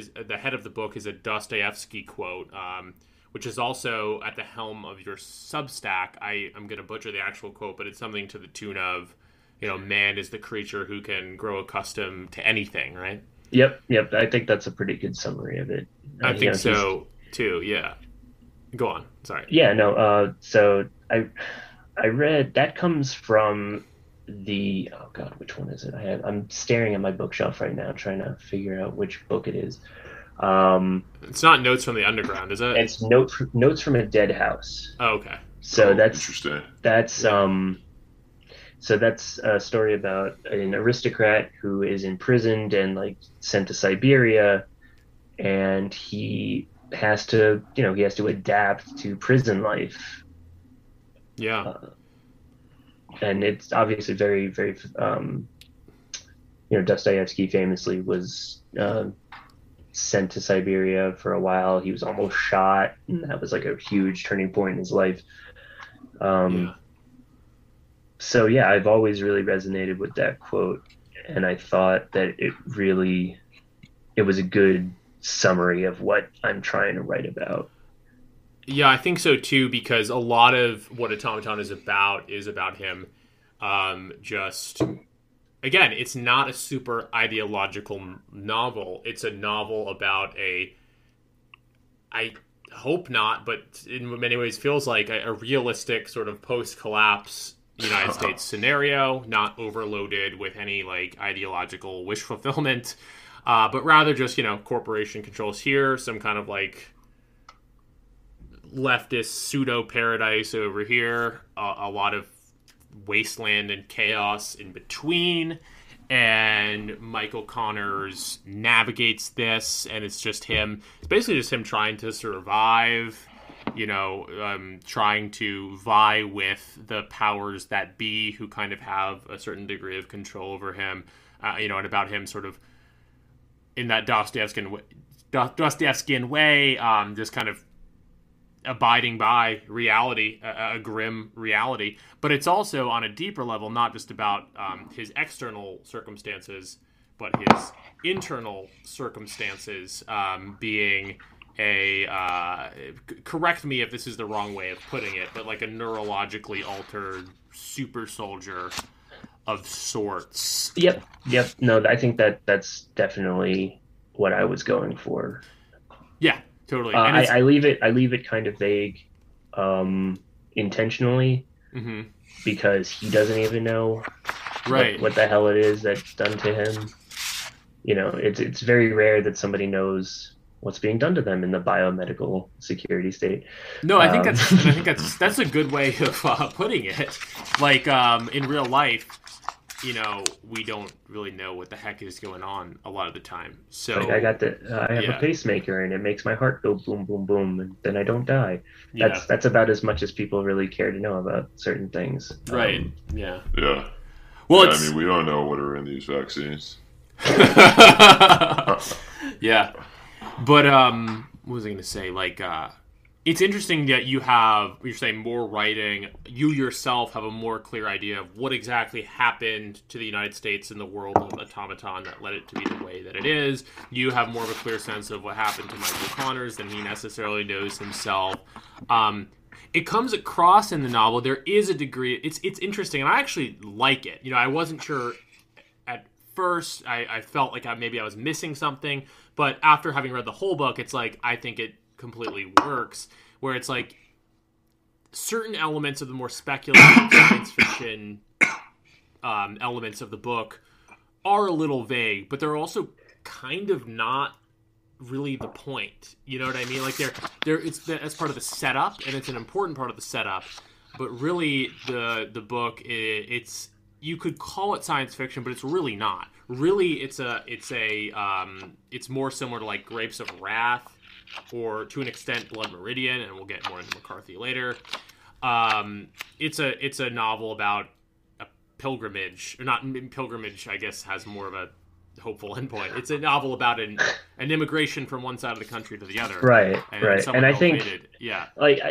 of the book is a Dostoevsky quote, which is also at the helm of your Substack. I'm going to butcher the actual quote, but it's something to the tune of, man is the creature who can grow accustomed to anything, right? Yep. I think that's a pretty good summary of it. I think so too. Yeah. Go on. Sorry. Yeah. No. So I read that comes from the which one is it? I'm staring at my bookshelf right now, trying to figure out which book it is. It's not Notes from the Underground, is it? It's Notes from a Dead House. Oh, okay. So that's interesting. So that's a story about an aristocrat who is imprisoned and sent to Siberia, and he has to adapt to prison life. Yeah. And it's obviously very, very, Dostoevsky famously was sent to Siberia for a while. He was almost shot, and that was a huge turning point in his life. So yeah, I've always really resonated with that quote, and I thought that it was a good summary of what I'm trying to write about. Yeah, I think so too, because a lot of what Automaton is about him. Just again, it's not a super ideological novel. It's a novel about I hope not, but in many ways feels like a realistic sort of post-collapse United States scenario, not overloaded with any ideological wish fulfillment, but rather just corporation controls here, some kind of leftist pseudo paradise over here, a lot of wasteland and chaos in between, and Michael Connors navigates this, and it's just him. It's basically just him trying to survive, trying to vie with the powers that be, who kind of have a certain degree of control over him, and about him sort of in that Dostoevskian way, just kind of abiding by reality, a grim reality. But it's also on a deeper level, not just about his external circumstances, but his internal circumstances being correct me if this is the wrong way of putting it, but like a neurologically altered super soldier of sorts. Yep. No, I think that's definitely what I was going for. Yeah, totally. I leave it kind of vague, intentionally, because he doesn't even know what the hell it is that's done to him. It's very rare that somebody knows what's being done to them in the biomedical security state. No, I think that's a good way of putting it. Like in real life, we don't really know what the heck is going on a lot of the time. So like I have a pacemaker and it makes my heart go boom, boom, boom, and then I don't die. That's about as much as people really care to know about certain things. Right. Yeah. Yeah. Well, I mean, we don't know what are in these vaccines. Yeah. But what was I going to say? Like, it's interesting that you're saying more writing. You yourself have a more clear idea of what exactly happened to the United States in the world of Automaton that led it to be the way that it is. You have more of a clear sense of what happened to Michael Connors than he necessarily knows himself. It comes across in the novel. There is a degree. It's interesting, and I actually like it. I wasn't sure at first. I felt like maybe I was missing something, but after having read the whole book, it's like I think it completely works, where it's like certain elements of the more speculative science fiction elements of the book are a little vague, but they're also kind of not really the point. You know what I mean? Like that's part of the setup, and it's an important part of the setup. But really, the book it's you could call it science fiction, but it's really not. Really, it's more similar to like Grapes of Wrath, or to an extent Blood Meridian, and we'll get more into McCarthy later. It's a novel about a pilgrimage, or not pilgrimage, I guess has more of a hopeful endpoint. It's a novel about an immigration from one side of the country to the other. Right. And I think, like,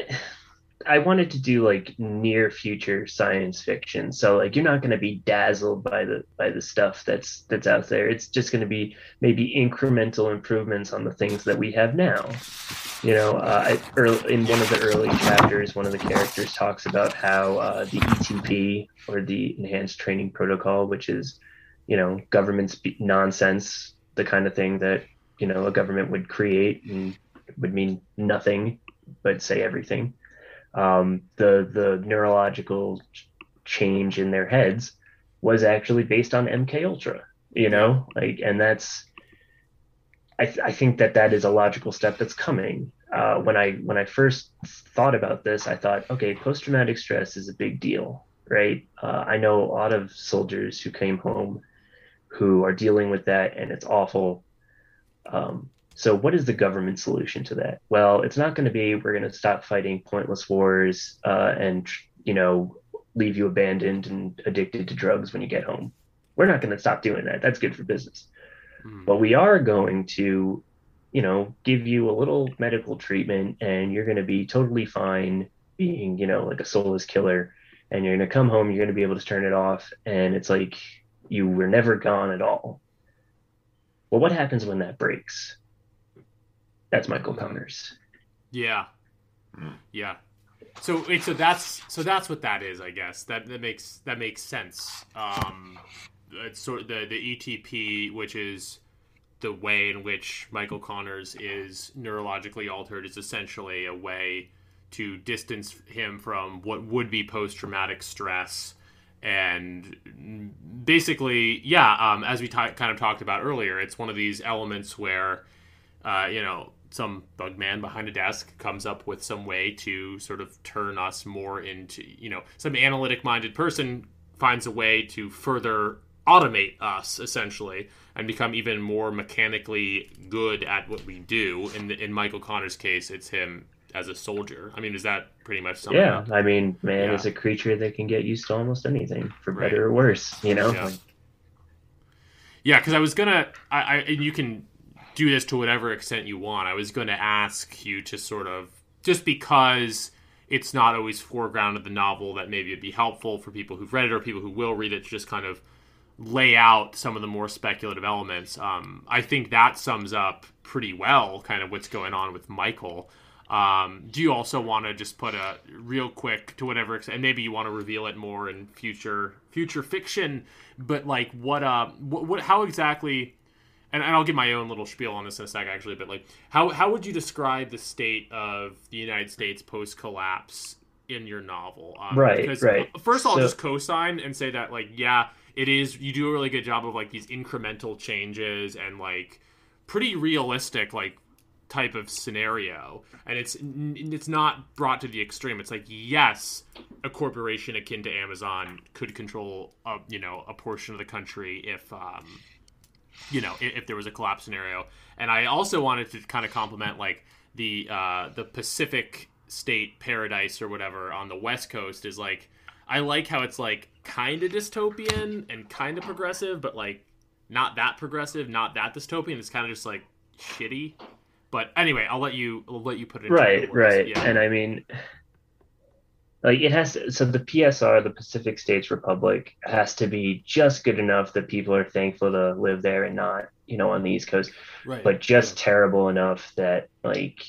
I wanted to do like near future science fiction, so like you're not going to be dazzled by the stuff that's out there. It's just going to be maybe incremental improvements on the things that we have now. In one of the early chapters, one of the characters talks about how the ETP, or the Enhanced Training Protocol, which is government nonsense, the kind of thing that a government would create and would mean nothing but say everything. The neurological change in their heads was actually based on MK Ultra, and that's, I think that is a logical step that's coming. When I first thought about this, I thought, okay, post-traumatic stress is a big deal, right? I know a lot of soldiers who came home who are dealing with that, and it's awful. So what is the government solution to that? Well, it's not going to be, we're going to stop fighting pointless wars and, leave you abandoned and addicted to drugs when you get home. We're not going to stop doing that. That's good for business. But we are going to, give you a little medical treatment, and you're going to be totally fine being, like a soulless killer. And you're going to come home, you're going to be able to turn it off. And it's like you were never gone at all. Well, what happens when that breaks? That's Michael Connors. Yeah. So that's what that is, I guess. That makes sense. It's sort of the ETP, which is the way in which Michael Connors is neurologically altered, is essentially a way to distance him from what would be post-traumatic stress. And basically, as we kind of talked about earlier, it's one of these elements where, some bug man behind a desk comes up with some way to sort of turn us more into, some analytic-minded person finds a way to further automate us essentially and become even more mechanically good at what we do. In Michael Connor's case, it's him as a soldier. I mean, is that pretty much something? Yeah, I mean, man is a creature that can get used to almost anything, for better or worse, you know? Yeah, because I was gonna, and you can do this to whatever extent you want. I was going to ask you to sort of, just because it's not always foregrounded the novel, that maybe it'd be helpful for people who've read it or people who will read it to just kind of lay out some of the more speculative elements. I think that sums up pretty well kind of what's going on with Michael. Do you also want to just put a real quick, to whatever extent, and maybe you want to reveal it more in future fiction, but like what how exactly, and I'll give my own little spiel on this in a sec actually, but like how would you describe the state of the United States post-collapse in your novel? Because first I'll just co-sign and say that, like, yeah, it is, you do a really good job of like these incremental changes and like pretty realistic like type of scenario, and it's not brought to the extreme. It's like, yes, a corporation akin to Amazon could control a portion of the country if if there was a collapse scenario. And I also wanted to kind of compliment like the Pacific state paradise or whatever on the West Coast is like, I like how it's like kind of dystopian and kind of progressive, but like not that progressive, not that dystopian. It's kind of just like shitty. But anyway, I'll let you put it into right. Yeah. And I mean, like, it has to, so the PSR, the Pacific States Republic, has to be just good enough that people are thankful to live there and not, on the East Coast, but just terrible enough that like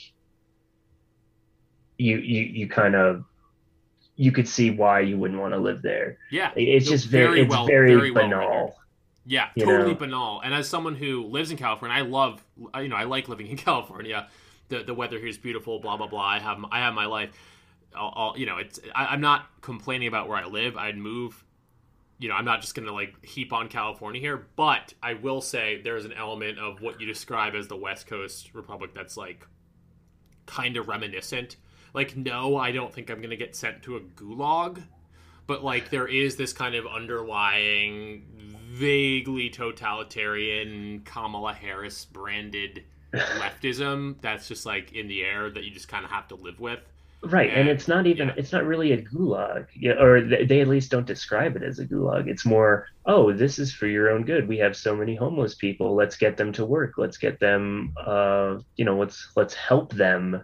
you kind of, you could see why you wouldn't want to live there. Yeah, it's just very banal. Yeah, totally banal. And as someone who lives in California, I like living in California. The weather here is beautiful. Blah blah blah. I have my life. I'm not complaining about where I live. I'd move. I'm not just gonna like heap on California here. But I will say there's an element of what you describe as the West Coast Republic that's like kind of reminiscent. Like, no, I don't think I'm gonna get sent to a gulag. But, like, there is this kind of underlying, vaguely totalitarian, Kamala Harris-branded leftism that's just, like, in the air that you just kind of have to live with. Right, and it's not even, it's not really a gulag, or they at least don't describe it as a gulag. It's more, oh, this is for your own good. We have so many homeless people. Let's get them to work. Let's get them, let's help them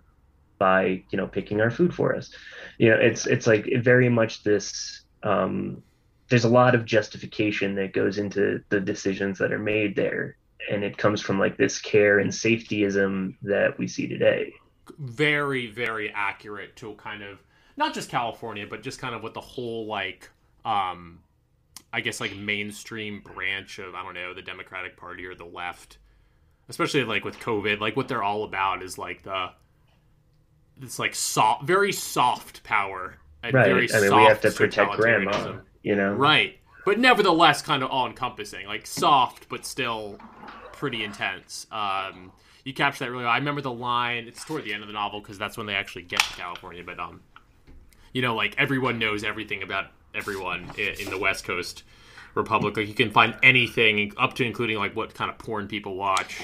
by picking our food for us. It's like very much this, there's a lot of justification that goes into the decisions that are made there, and it comes from like this care and safetyism that we see today. Very, very accurate to kind of not just California, but just kind of what the whole like I guess like mainstream branch of, I don't know, the Democratic Party or the left, especially like with COVID, like what they're all about is like it's like soft, very soft power, and very soft. We have to protect grandma, Right, but nevertheless, kind of all-encompassing, like soft, but still pretty intense. You capture that really well. I remember the line. It's toward the end of the novel because that's when they actually get to California. But like everyone knows everything about everyone in the West Coast Republic. Like you can find anything up to including like what kind of porn people watch.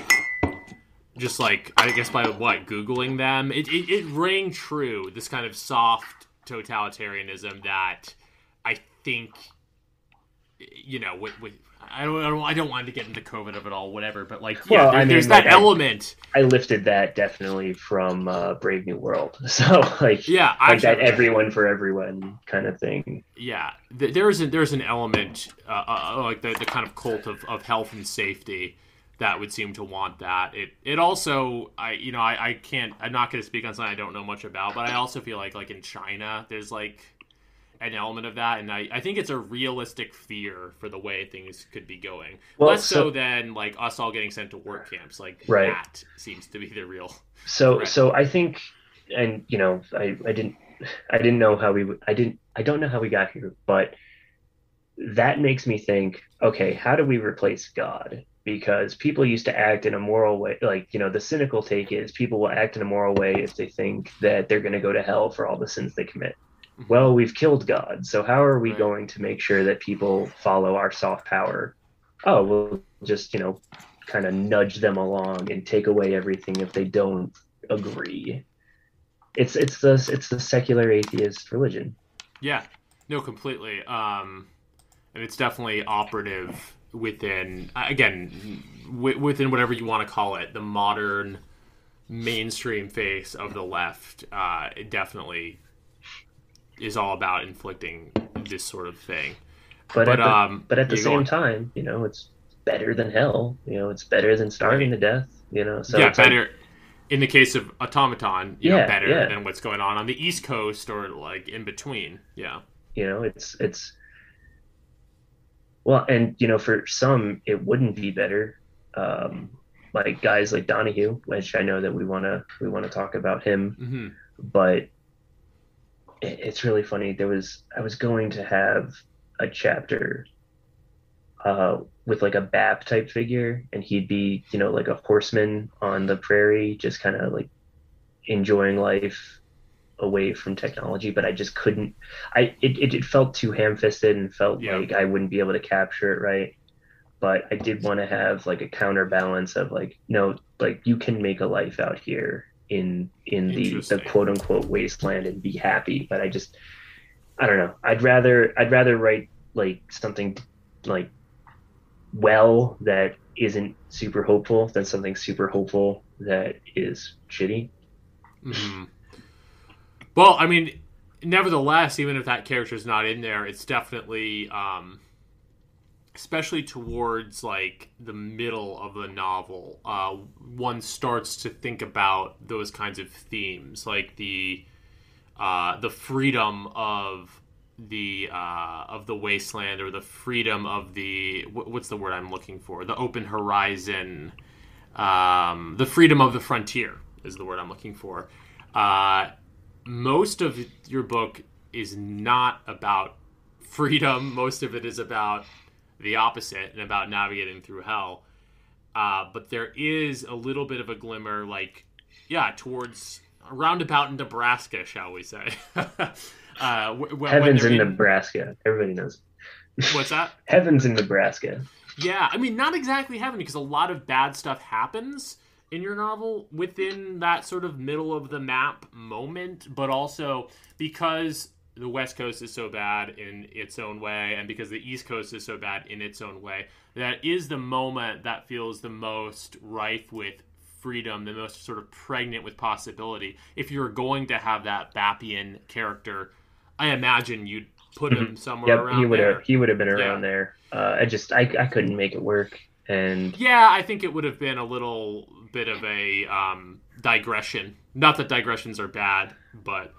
Just like, I guess by Googling them, it rang true. This kind of soft totalitarianism that I think, I don't want to get into COVID of it all, whatever. But like, there's that element. I lifted that definitely from Brave New World. So like, like that everyone for everyone kind of thing. Yeah, there's an element like the kind of cult of health and safety that would seem to want that. It also, I'm not going to speak on something I don't know much about, but I also feel like in China, there's like an element of that, and I think it's a realistic fear for the way things could be going. Less so than like us all getting sent to work camps. Like that seems to be the real. So I think, and I didn't know how I don't know how we got here, but that makes me think, okay, how do we replace God? Because people used to act in a moral way, like, the cynical take is people will act in a moral way if they think that they're going to go to hell for all the sins they commit. Mm-hmm. Well, we've killed God. So how are we going to make sure that people follow our soft power oh, we'll just, kind of nudge them along and take away everything if they don't agree. It's the secular atheist religion. Yeah, no, completely. And it's definitely operative within, again, within whatever you want to call it, the modern mainstream face of the left. It definitely is all about inflicting this sort of thing. But at the same time, it's better than hell. It's better than starving to death. So yeah, it's better. Like, in the case of Automaton, better than what's going on the East Coast or like in between. Yeah. It's well, and for some it wouldn't be better. Like guys like Donahue, which I know that we wanna talk about him, but it's really funny. I was going to have a chapter with like a BAP type figure, and he'd be like a horseman on the prairie, just kind of like enjoying life away from technology, but I just couldn't. It felt too ham-fisted and felt like I wouldn't be able to capture it right. But I did want to have like a counterbalance of like, no, like you can make a life out here in the quote unquote wasteland and be happy. But I don't know. I'd rather write like something like that isn't super hopeful than something super hopeful that is shitty. Mm-hmm. Well, I mean, nevertheless, even if that character is not in there, it's definitely, especially towards like the middle of the novel, one starts to think about those kinds of themes, like the freedom of the wasteland, or the freedom of the what's the word I'm looking for? The open horizon, the freedom of the frontier is the word I'm looking for. Most of your book is not about freedom. Most of it is about the opposite and about navigating through hell. But there is a little bit of a glimmer, like, towards a roundabout in Nebraska, shall we say. Heaven's in Nebraska. Everybody knows. What's that? Heaven's in Nebraska. Yeah, I mean, not exactly heaven, because a lot of bad stuff happens in your novel within that sort of middle of the map moment, but also because the West Coast is so bad in its own way, and because the East Coast is so bad in its own way, that is the moment that feels the most rife with freedom, the most sort of pregnant with possibility. If you're going to have that Bappian character, I imagine you'd put him somewhere around there. He would have been around there. I couldn't make it work. And I think it would have been a little bit of a digression. Not that digressions are bad, but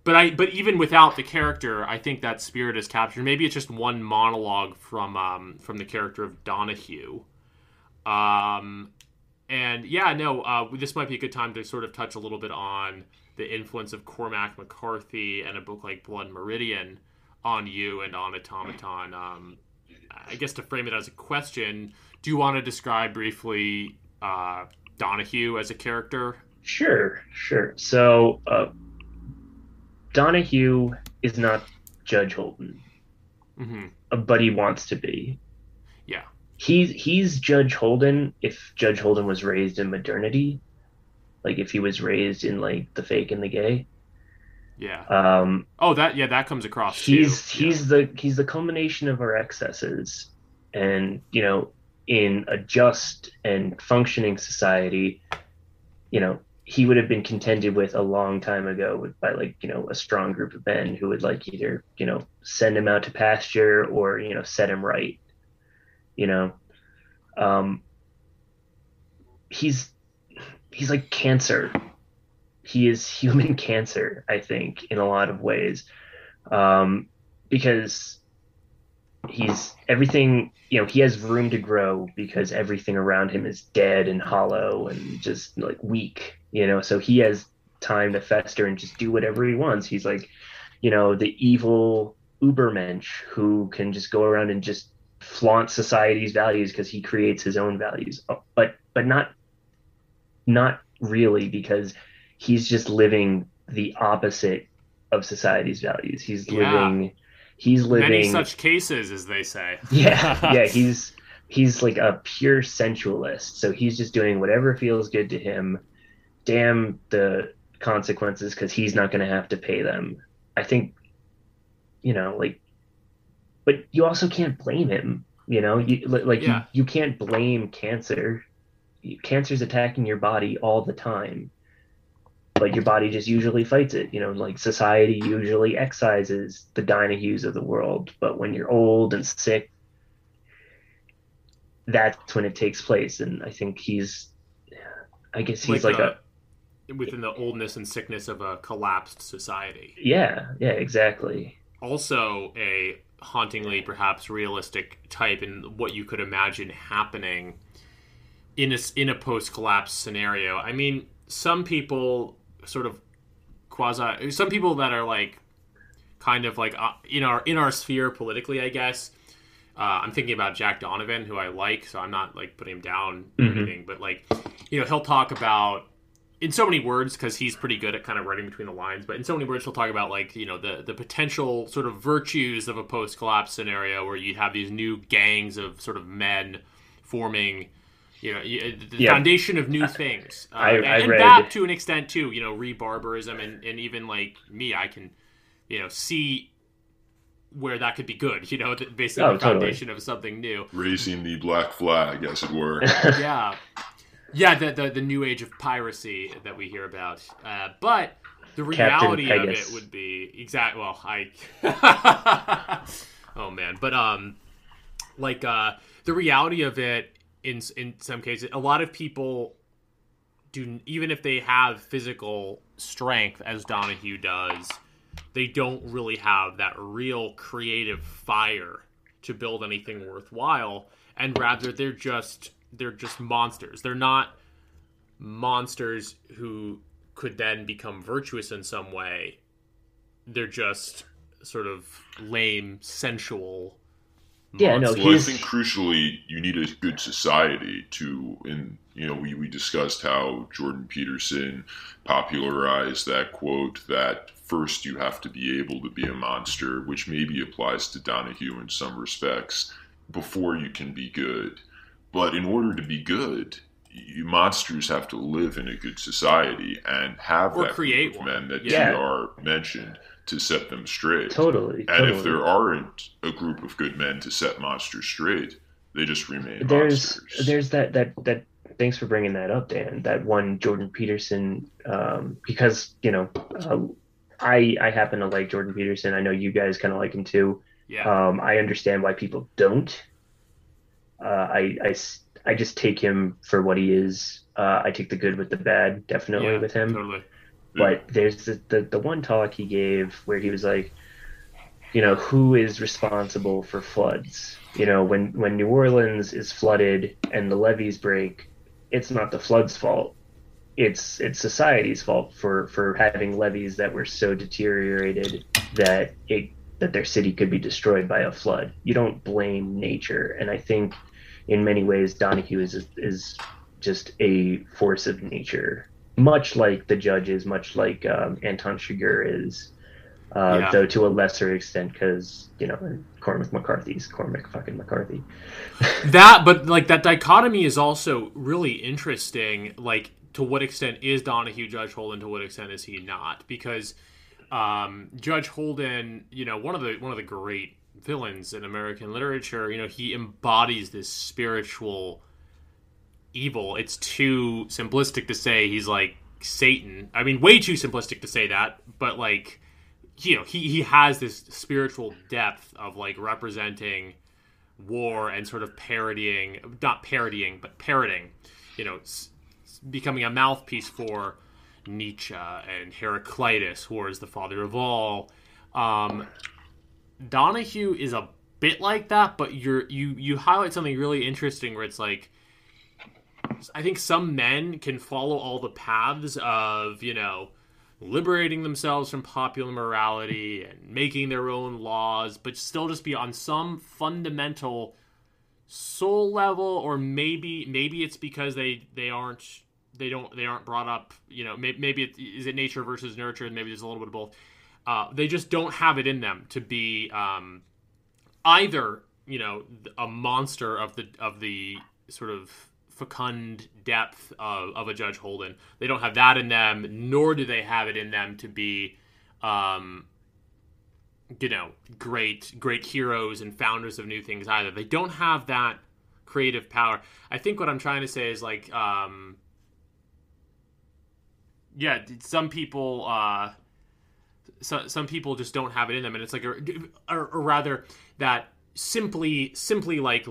even without the character, I think that spirit is captured. Maybe it's just one monologue from the character of Donahue. This might be a good time to sort of touch a little bit on the influence of Cormac McCarthy and a book like Blood Meridian on you and on Automaton. I guess to frame it as a question, do you want to describe briefly Donahue as a character? Sure. So Donahue is not Judge Holden, but he wants to be. Yeah. He's Judge Holden if Judge Holden was raised in modernity, like if he was raised in like the fake and the gay. Yeah. That comes across. He's the culmination of our excesses, and in a just and functioning society, he would have been contended with a long time ago by a strong group of men who would like either send him out to pasture or set him right. He's like cancer. He is human cancer, I think, in a lot of ways, because he's everything. He has room to grow because everything around him is dead and hollow and just like weak. So he has time to fester and just do whatever he wants. He's like, the evil Ubermensch who can just go around and just flaunt society's values because he creates his own values, but not really, because he's just living the opposite of society's values. He's living many such cases, as they say. Yeah. He's he's like a pure sensualist. So he's just doing whatever feels good to him. Damn the consequences because he's not going to have to pay them. I think, like, but you also can't blame him. Yeah. You can't blame cancer. Cancer's attacking your body all the time, but your body just usually fights it. Like society usually excises the Donahues of the world, but when you're old and sick, that's when it takes place. And I think I guess he's like a within the oldness and sickness of a collapsed society. yeah, exactly. Also a hauntingly perhaps realistic type in what you could imagine happening in a post-collapse scenario. I mean, some people sort of some people that are like kind of like in our sphere politically, I guess. I'm thinking about Jack Donovan, who I like, so I'm not like putting him down or anything, but like, he'll talk about, in so many words, because he's pretty good at kind of writing between the lines, but in so many words he'll talk about like, the potential sort of virtues of a post-collapse scenario where you have these new gangs of sort of men forming, the foundation of new things. And read that to an extent too, re-barbarism and even like me, I can, see where that could be good, basically the foundation of something new. Raising the black flag, as it were. Yeah. Yeah, the new age of piracy that we hear about. But the reality of it would be oh man. But the reality of it in some cases, a lot of people do, even if they have physical strength as Donahue does, they don't really have that real creative fire to build anything worthwhile, and rather they're just monsters. They're not monsters who could then become virtuous in some way. They're just sort of lame, sensual monsters. Well, I think crucially, you need a good society we discussed how Jordan Peterson popularized that quote that first you have to be able to be a monster, which maybe applies to Donahue in some respects, before you can be good. But in order to be good, monsters have to live in a good society and have that create group of men that TR mentioned to set them straight. Totally. If there aren't a group of good men to set monsters straight, they just remain monsters. There's that. Thanks for bringing that up, Dan. That one Jordan Peterson, because I happen to like Jordan Peterson. I know you guys kind of like him too. Yeah. I understand why people don't. I just take him for what he is. I take the good with the bad, definitely with him. Totally. But there's the one talk he gave where he was like, who is responsible for floods? When New Orleans is flooded and the levees break, it's not the flood's fault. It's society's fault for having levees that were so deteriorated that their city could be destroyed by a flood. You don't blame nature, and I think in many ways Donahue is just a force of nature, much like the Judges, much like Anton Chigurh is, though to a lesser extent, because Cormac fucking McCarthy. But like that dichotomy is also really interesting. Like, to what extent is Donahue Judge Holden? To what extent is he not? Because Judge Holden, one of the great villains in American literature, he embodies this spiritual evil. It's too simplistic to say he's like Satan. I mean, way too simplistic to say that, but like, he has this spiritual depth of like representing war and sort of parroting, becoming a mouthpiece for Nietzsche and Heraclitus, who is the father of all. Donahue is a bit like that, but you highlight something really interesting where it's like, I think some men can follow all the paths of, liberating themselves from popular morality and making their own laws, but still just be on some fundamental soul level, or maybe it's because they aren't brought up, maybe is it nature versus nurture, and maybe there's a little bit of both. They just don't have it in them to be either a monster of the sort of fecund depth of a Judge Holden. They don't have that in them, nor do they have it in them to be, great heroes and founders of new things either. They don't have that creative power. I think what I'm trying to say is like, some people, some people just don't have it in them, and it's like, or rather that simply like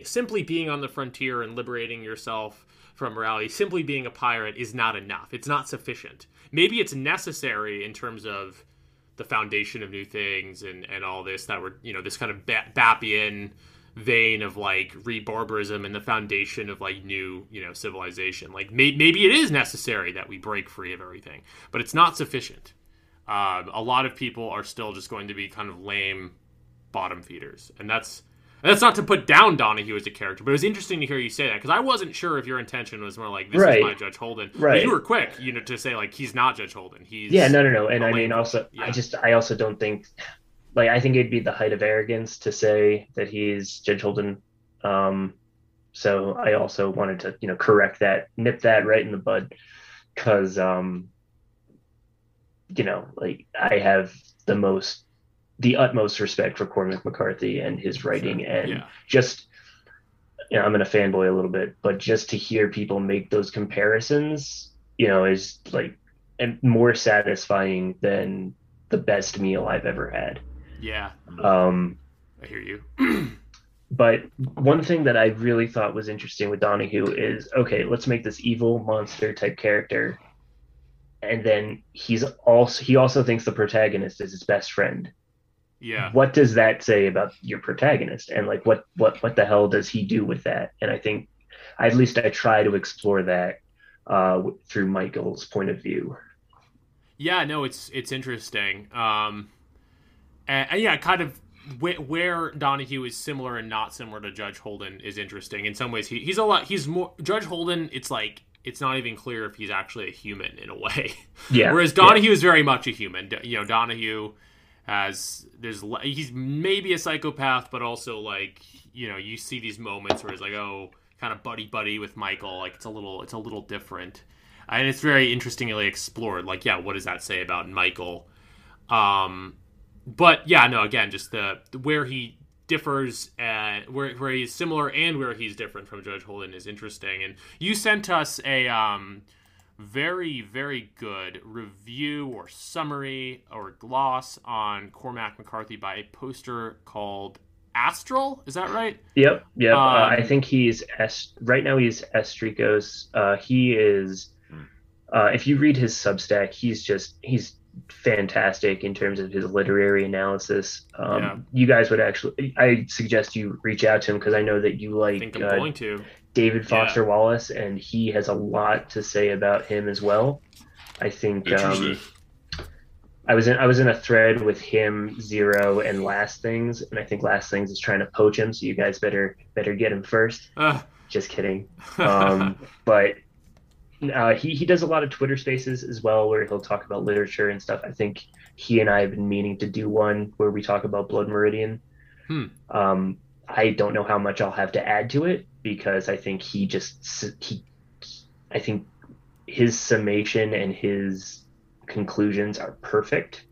simply being on the frontier and liberating yourself from morality, simply being a pirate is not enough. It's not sufficient. Maybe it's necessary in terms of the foundation of new things and all this, that we're, this kind of Bappian vein of like re-barbarism and the foundation of like new, civilization. Like maybe it is necessary that we break free of everything, but it's not sufficient. A lot of people are still just going to be kind of lame bottom feeders, and that's not to put down Donahue as a character, but it was interesting to hear you say that, because I wasn't sure if your intention was more like, this is my Judge Holden. Right. But you were quick, to say like, he's not Judge Holden. He's no. And I mean, also, yeah. I also don't think, like, I think it'd be the height of arrogance to say that he's Judge Holden. So I also wanted to, correct that, nip that right in the bud, because, like, I have the utmost respect for Cormac McCarthy and his writing, and just, I'm going to fanboy a little bit, but just to hear people make those comparisons, is like more satisfying than the best meal I've ever had. Yeah. I hear you. But one thing that I really thought was interesting with Donahue is, okay, let's make this evil monster type character, and then he also thinks the protagonist is his best friend. Yeah. What does that say about your protagonist? And like, what the hell does he do with that? And I think, at least I try to explore that through Michael's point of view. Yeah, no, it's interesting. And yeah, kind of where Donahue is similar and not similar to Judge Holden is interesting. In some ways, he's more Judge Holden. It's like, it's not even clear if he's actually a human in a way. Yeah. Whereas Donahue is very much a human. Donahue he's maybe a psychopath, but also like, you see these moments where he's like, oh, kind of buddy with Michael. Like it's a little different. And it's very interestingly explored. Like, yeah, what does that say about Michael? But yeah, no, again, just where he differs, where he's similar and where he's different from Judge Holden is interesting. And you sent us a very, very good review or summary or gloss on Cormac McCarthy by a poster called Astral. Is that right? Yep. I think right now he's Estricos. He is, if you read his Substack, he's fantastic in terms of his literary analysis. You guys would I suggest you reach out to him, because I know that you like, I think I'm going to. David Foster Wallace, and he has a lot to say about him as well. I think I was in a thread with him, Zero, and Last Things, and I think Last Things is trying to poach him, so you guys better get him first. Just kidding. But he does a lot of Twitter Spaces as well, where he'll talk about literature and stuff. I think he and I have been meaning to do one where we talk about Blood Meridian. I don't know how much I'll have to add to it, because I think I think his summation and his conclusions are perfect.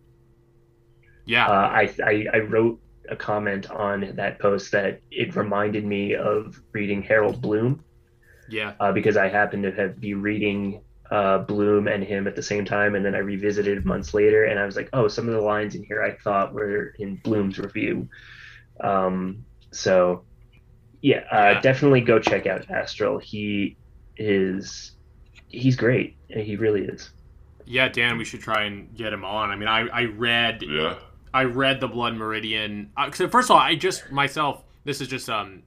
Yeah. I wrote a comment on that post that it reminded me of reading Harold Bloom. Yeah. Because I happened to be reading Bloom and him at the same time, and then I revisited months later, and I was like, oh, some of the lines in here I thought were in Bloom's review. So definitely go check out Astral. He's great. He really is. Yeah, Dan, we should try and get him on. I mean, I read the Blood Meridian. So first of all, this is just a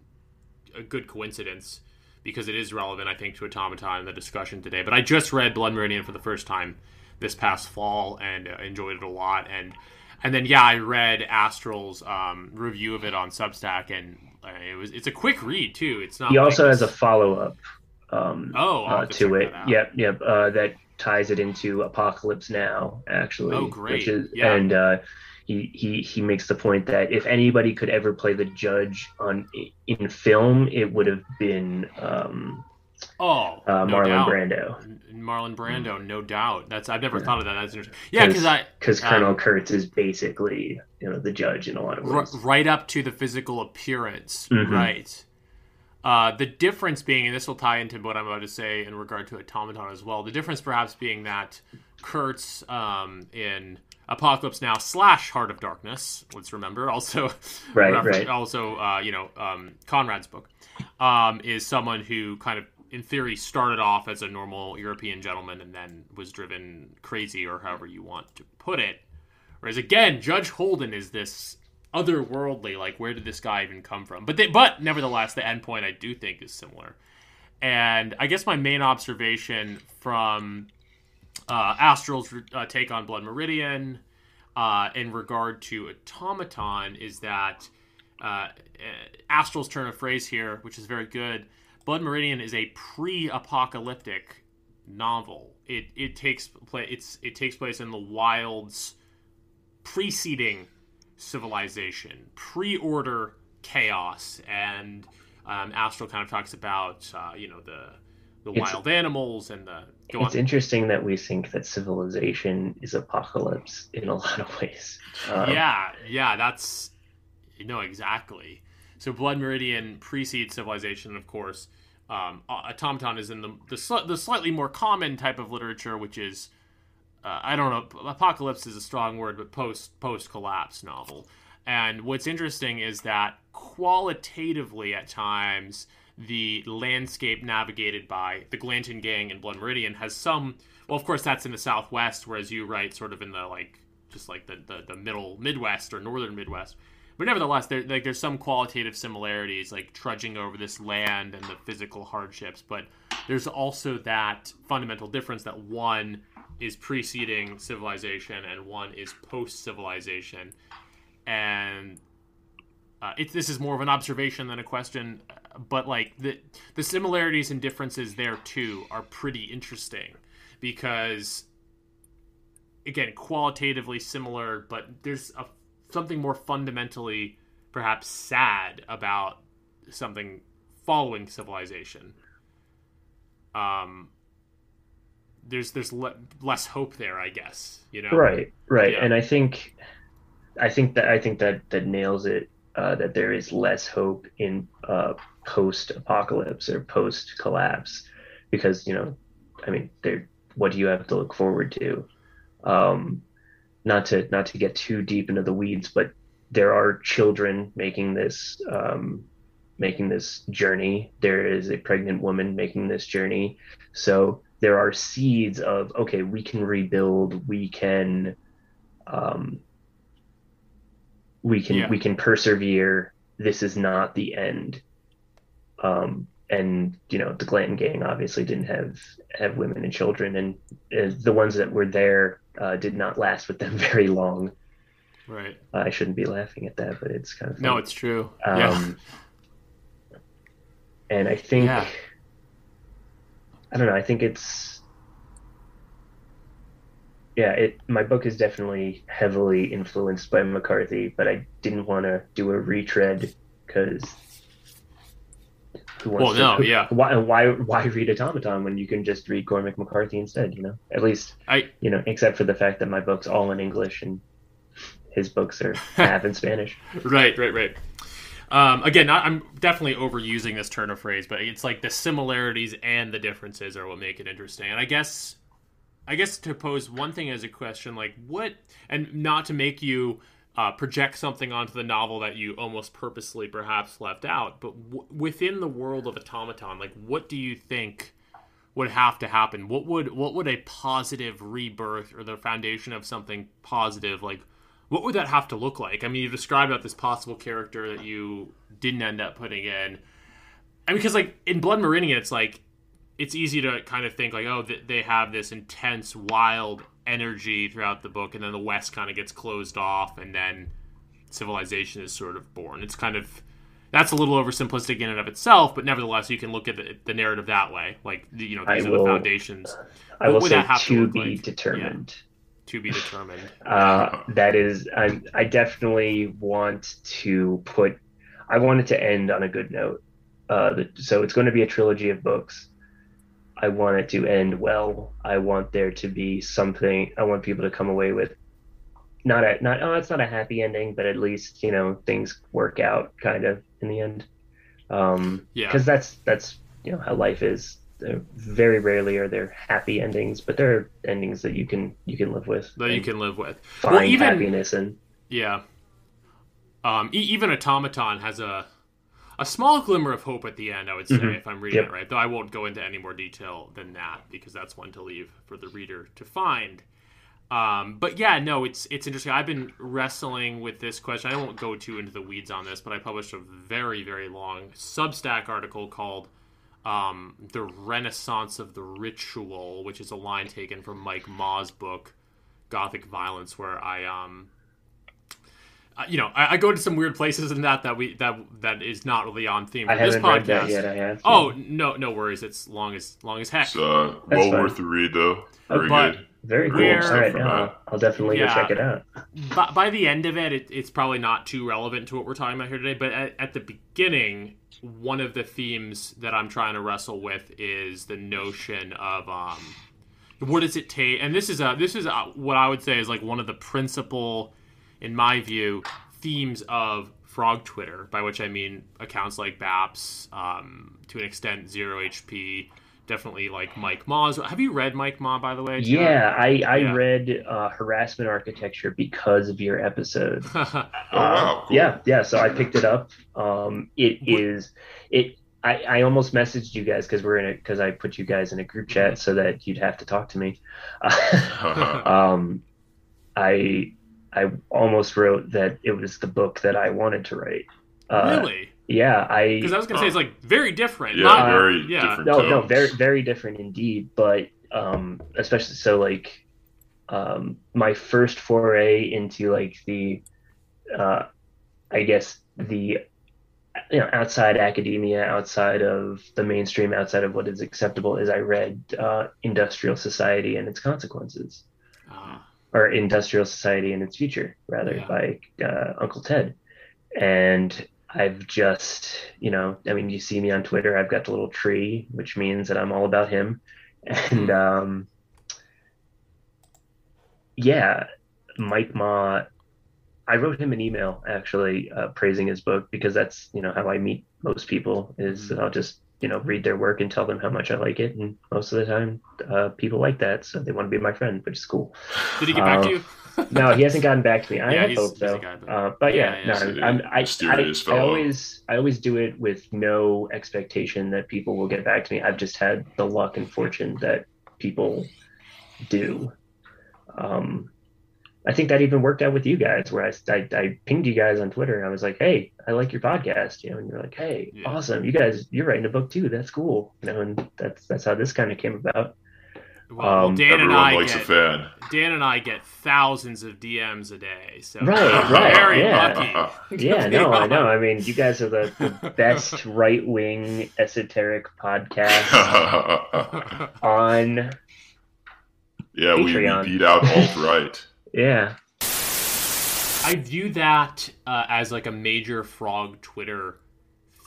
good coincidence, because it is relevant, I think, to Automaton and the discussion today. But I just read Blood Meridian for the first time this past fall and enjoyed it a lot. And then, I read Astral's review of it on Substack, and it's a quick read too. It's not. He also has a follow-up to it. Yep. That ties it into Apocalypse Now, actually. Oh, great! And he makes the point that if anybody could ever play the judge in film, it would have been no Marlon doubt. Brando. Marlon Brando, no doubt. I've never thought of that. That's interesting. Yeah, because Colonel Kurtz is basically the judge in a lot of ways, right up to the physical appearance, right? The difference being, and this will tie into what I'm about to say in regard to Automaton as well. The difference perhaps being that Kurtz in Apocalypse Now / Heart of Darkness, let's remember, also right. Also Conrad's book, is someone who kind of in theory started off as a normal European gentleman and then was driven crazy, or however you want to put it. Whereas again, Judge Holden is this otherworldly, like, where did this guy even come from? But nevertheless, the end point I do think is similar. And I guess my main observation from Astral's take on Blood Meridian in regard to Automaton is that Astral's turn of phrase here, which is very good. Blood Meridian is a pre-apocalyptic novel. It takes place in the wilds preceding civilization, pre-order chaos, and Astral kind of talks about the wild animals and the. It's interesting that we think that civilization is apocalypse in a lot of ways. Yeah, that's exactly. So Blood Meridian precedes civilization, of course. Automaton is in the slightly more common type of literature, which is I don't know, apocalypse is a strong word, but post collapse novel. And what's interesting is that qualitatively at times the landscape navigated by the Glanton Gang and Blood Meridian has some. Well, of course, that's in the Southwest, whereas you write sort of in the the middle Midwest or northern Midwest. But nevertheless, there's some qualitative similarities, like trudging over this land and the physical hardships. But there's also that fundamental difference that one is preceding civilization and one is post-civilization. And this is more of an observation than a question. But like the similarities and differences there too are pretty interesting because, again, qualitatively similar, but there's something more fundamentally perhaps sad about something following civilization. There's less hope there, I guess. Right. Yeah. And I think that nails it. That there is less hope in post-apocalypse or post-collapse, because what do you have to look forward to? Not to get too deep into the weeds, but there are children making this journey. There is a pregnant woman making this journey. So there are seeds of, okay, we can rebuild, we can persevere. This is not the end. And the Glanton Gang obviously didn't have women and children, and the ones that were there did not last with them very long. Right. I shouldn't be laughing at that, but it's kind of funny. No, it's true. And I think, I don't know, I think it's, my book is definitely heavily influenced by McCarthy, but I didn't want to do a retread because why read Automaton when you can just read Cormac McCarthy instead? At least except for the fact that my book's all in English and his books are half in Spanish. Right. Again, I'm definitely overusing this turn of phrase, but it's like the similarities and the differences are what make it interesting. And I guess to pose one thing as a question, like what, and not to make you project something onto the novel that you almost purposely perhaps left out, but within the world of Automaton, like what do you think would have to happen? What would a positive rebirth or the foundation of something positive, like what would that have to look like? I mean, you described about this possible character that you didn't end up putting in. I mean, because like in Blood Meridian, it's like it's easy to kind of think like, oh, they have this intense, wild energy throughout the book, and then the West kind of gets closed off, and then civilization is sort of born. It's kind of, that's a little oversimplistic in and of itself, but nevertheless, you can look at the narrative that way. Like, these are the foundations. I will say to be determined. To be determined. That is, I definitely want to put. I want it to end on a good note. So it's going to be a trilogy of books. I want it to end well. I want there to be something. I want people to come away with not oh, it's not a happy ending, but at least things work out kind of in the end. Yeah. Because that's how life is. Very rarely are there happy endings, but there are endings that you can live with. That you can live with. Find happiness in. Yeah. Even Automaton has a small glimmer of hope at the end, I would say, if I'm reading it right. Though I won't go into any more detail than that, because that's one to leave for the reader to find. But yeah, no, it's interesting. I've been wrestling with this question. I won't go too into the weeds on this, but I published a very, very long Substack article called The Renaissance of the Ritual, which is a line taken from Mike Maugh's book, Gothic Violence, where I go to some weird places in that is not really on theme for this podcast. Read that yet. I have. Oh, no worries. It's long as heck. It's well worth the read, though. Very good. Very cool. All right, I'll definitely go check it out. By the end of it's probably not too relevant to what we're talking about here today. But at the beginning, one of the themes that I'm trying to wrestle with is the notion of what does it take? And this is what I would say is like one of the principal, in my view, themes of Frog Twitter, by which I mean accounts like Baps, to an extent Zero HP, definitely like Mike Maugh's. Have you read Mike Maugh, by the way? Yeah, I read Harassment Architecture because of your episode. Wow, cool. Yeah. So I picked it up. I almost messaged you guys because I put you guys in a group chat so that you'd have to talk to me. I almost wrote that it was the book that I wanted to write. Really? Yeah, because I was going to say it's like very different. Yeah, very different. No, very very different indeed. But especially so like my first foray into like the I guess the outside academia, outside of the mainstream, outside of what is acceptable, is I read Industrial Society and Its Consequences. Or Industrial Society and Its Future, rather, by Uncle Ted. And I've just, you see me on Twitter, I've got the little tree, which means that I'm all about him. And Mike Maugh, I wrote him an email, actually, praising his book, because that's, how I meet most people, is that I'll just, read their work and tell them how much I like it. And most of the time, people like that, so they want to be my friend, which is cool. Did he get back to you? No, he hasn't gotten back to me. I hope so. I always do it with no expectation that people will get back to me. I've just had the luck and fortune that people do. I think that even worked out with you guys, where I pinged you guys on Twitter and I was like, "Hey, I like your podcast," and you're like, "Hey, awesome, you're writing a book too. That's cool," and that's how this kind of came about. Well, Dan and I get thousands of DMs a day, so right, very lucky. I know. I mean, you guys are the best right-wing esoteric podcast on Patreon. We beat out alt-right. Yeah. I view that as like a major Frog Twitter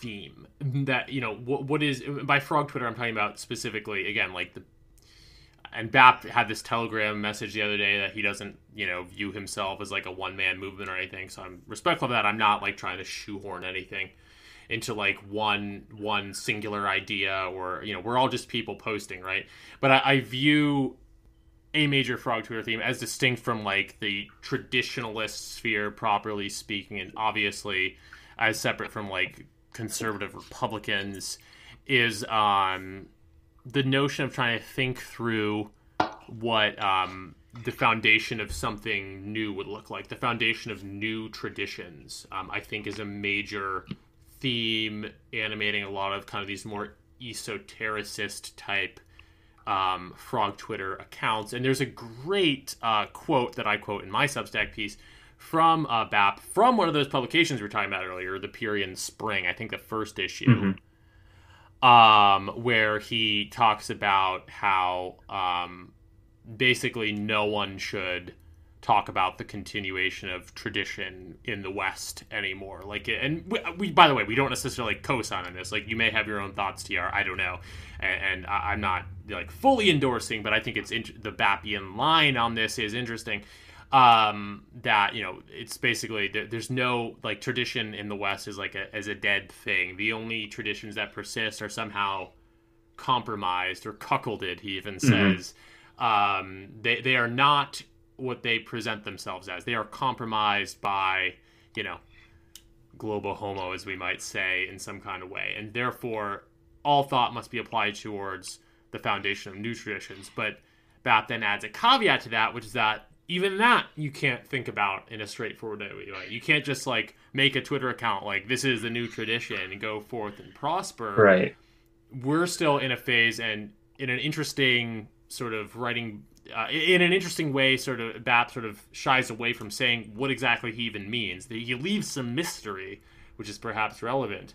theme. That, what is, by Frog Twitter, I'm talking about specifically, again, like and Bap had this Telegram message the other day that he doesn't, view himself as like a one-man movement or anything. So I'm respectful of that. I'm not like trying to shoehorn anything into like one singular idea, or, we're all just people posting, right? But I view a major Frog Twitter theme as distinct from like the traditionalist sphere, properly speaking, and obviously as separate from like conservative Republicans, is the notion of trying to think through what the foundation of something new would look like. The foundation of new traditions, I think, is a major theme animating a lot of kind of these more esotericist type Frog Twitter accounts. And there's a great quote that I quote in my Substack piece from Bap, from one of those publications we were talking about earlier, the Pierian Spring, I think the first issue, where he talks about how basically no one should talk about the continuation of tradition in the West anymore. Like, and we by the way, we don't necessarily co-sign on this. Like, you may have your own thoughts, TR. I don't know, and I'm not like fully endorsing, but I think it's the Bappian line on this is interesting. That, you know, it's basically there's no like tradition in the West is like as a dead thing. The only traditions that persist are somehow compromised or cuckolded. He even says they are not what they present themselves as. They are compromised by, you know, global homo, as we might say, in some kind of way, and therefore all thought must be applied towards the foundation of new traditions. But Bap then adds a caveat to that, which is that even that you can't think about in a straightforward way. You can't just like make a Twitter account like this is the new tradition and go forth and prosper. Right. We're still in a phase and in an interesting sort of writing, in an interesting way, sort of Bap sort of shies away from saying what exactly he even means. He leaves some mystery, which is perhaps relevant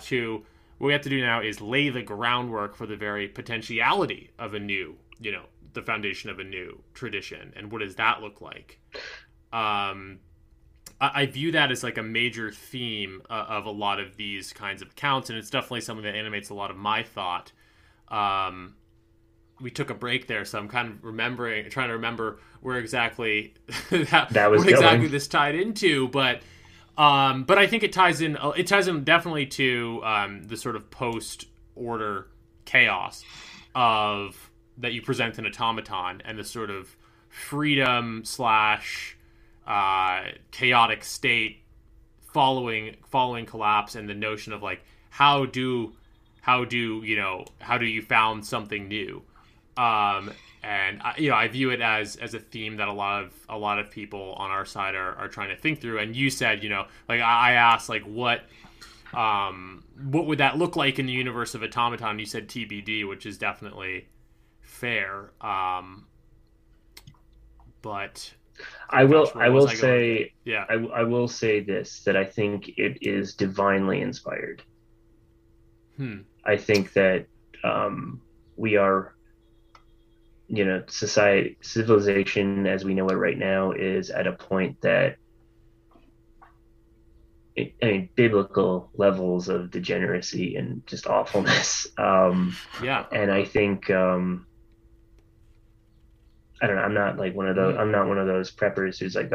to what we have to do now is lay the groundwork for the very potentiality of a new, you know, the foundation of a new tradition. And what does that look like? I view that as like a major theme of a lot of these kinds of accounts, and it's definitely something that animates a lot of my thought. We took a break there, so I'm kind of trying to remember where exactly that was what exactly this tied into, but I think it ties in definitely to the sort of post-order chaos of that you present in Automaton and the sort of freedom / chaotic state following collapse, and the notion of like how do you found something new, and I view it as a theme that a lot of people on our side are trying to think through. And you said, you know, like I asked like what would that look like in the universe of Automaton? You said TBD, which is definitely fair, but I will say this, that I think it is divinely inspired. I think that we are, you know, civilization as we know it right now is at a point that, biblical levels of degeneracy and just awfulness. And I think, I don't know. I'm not like one of those. I'm not one of those preppers who's like,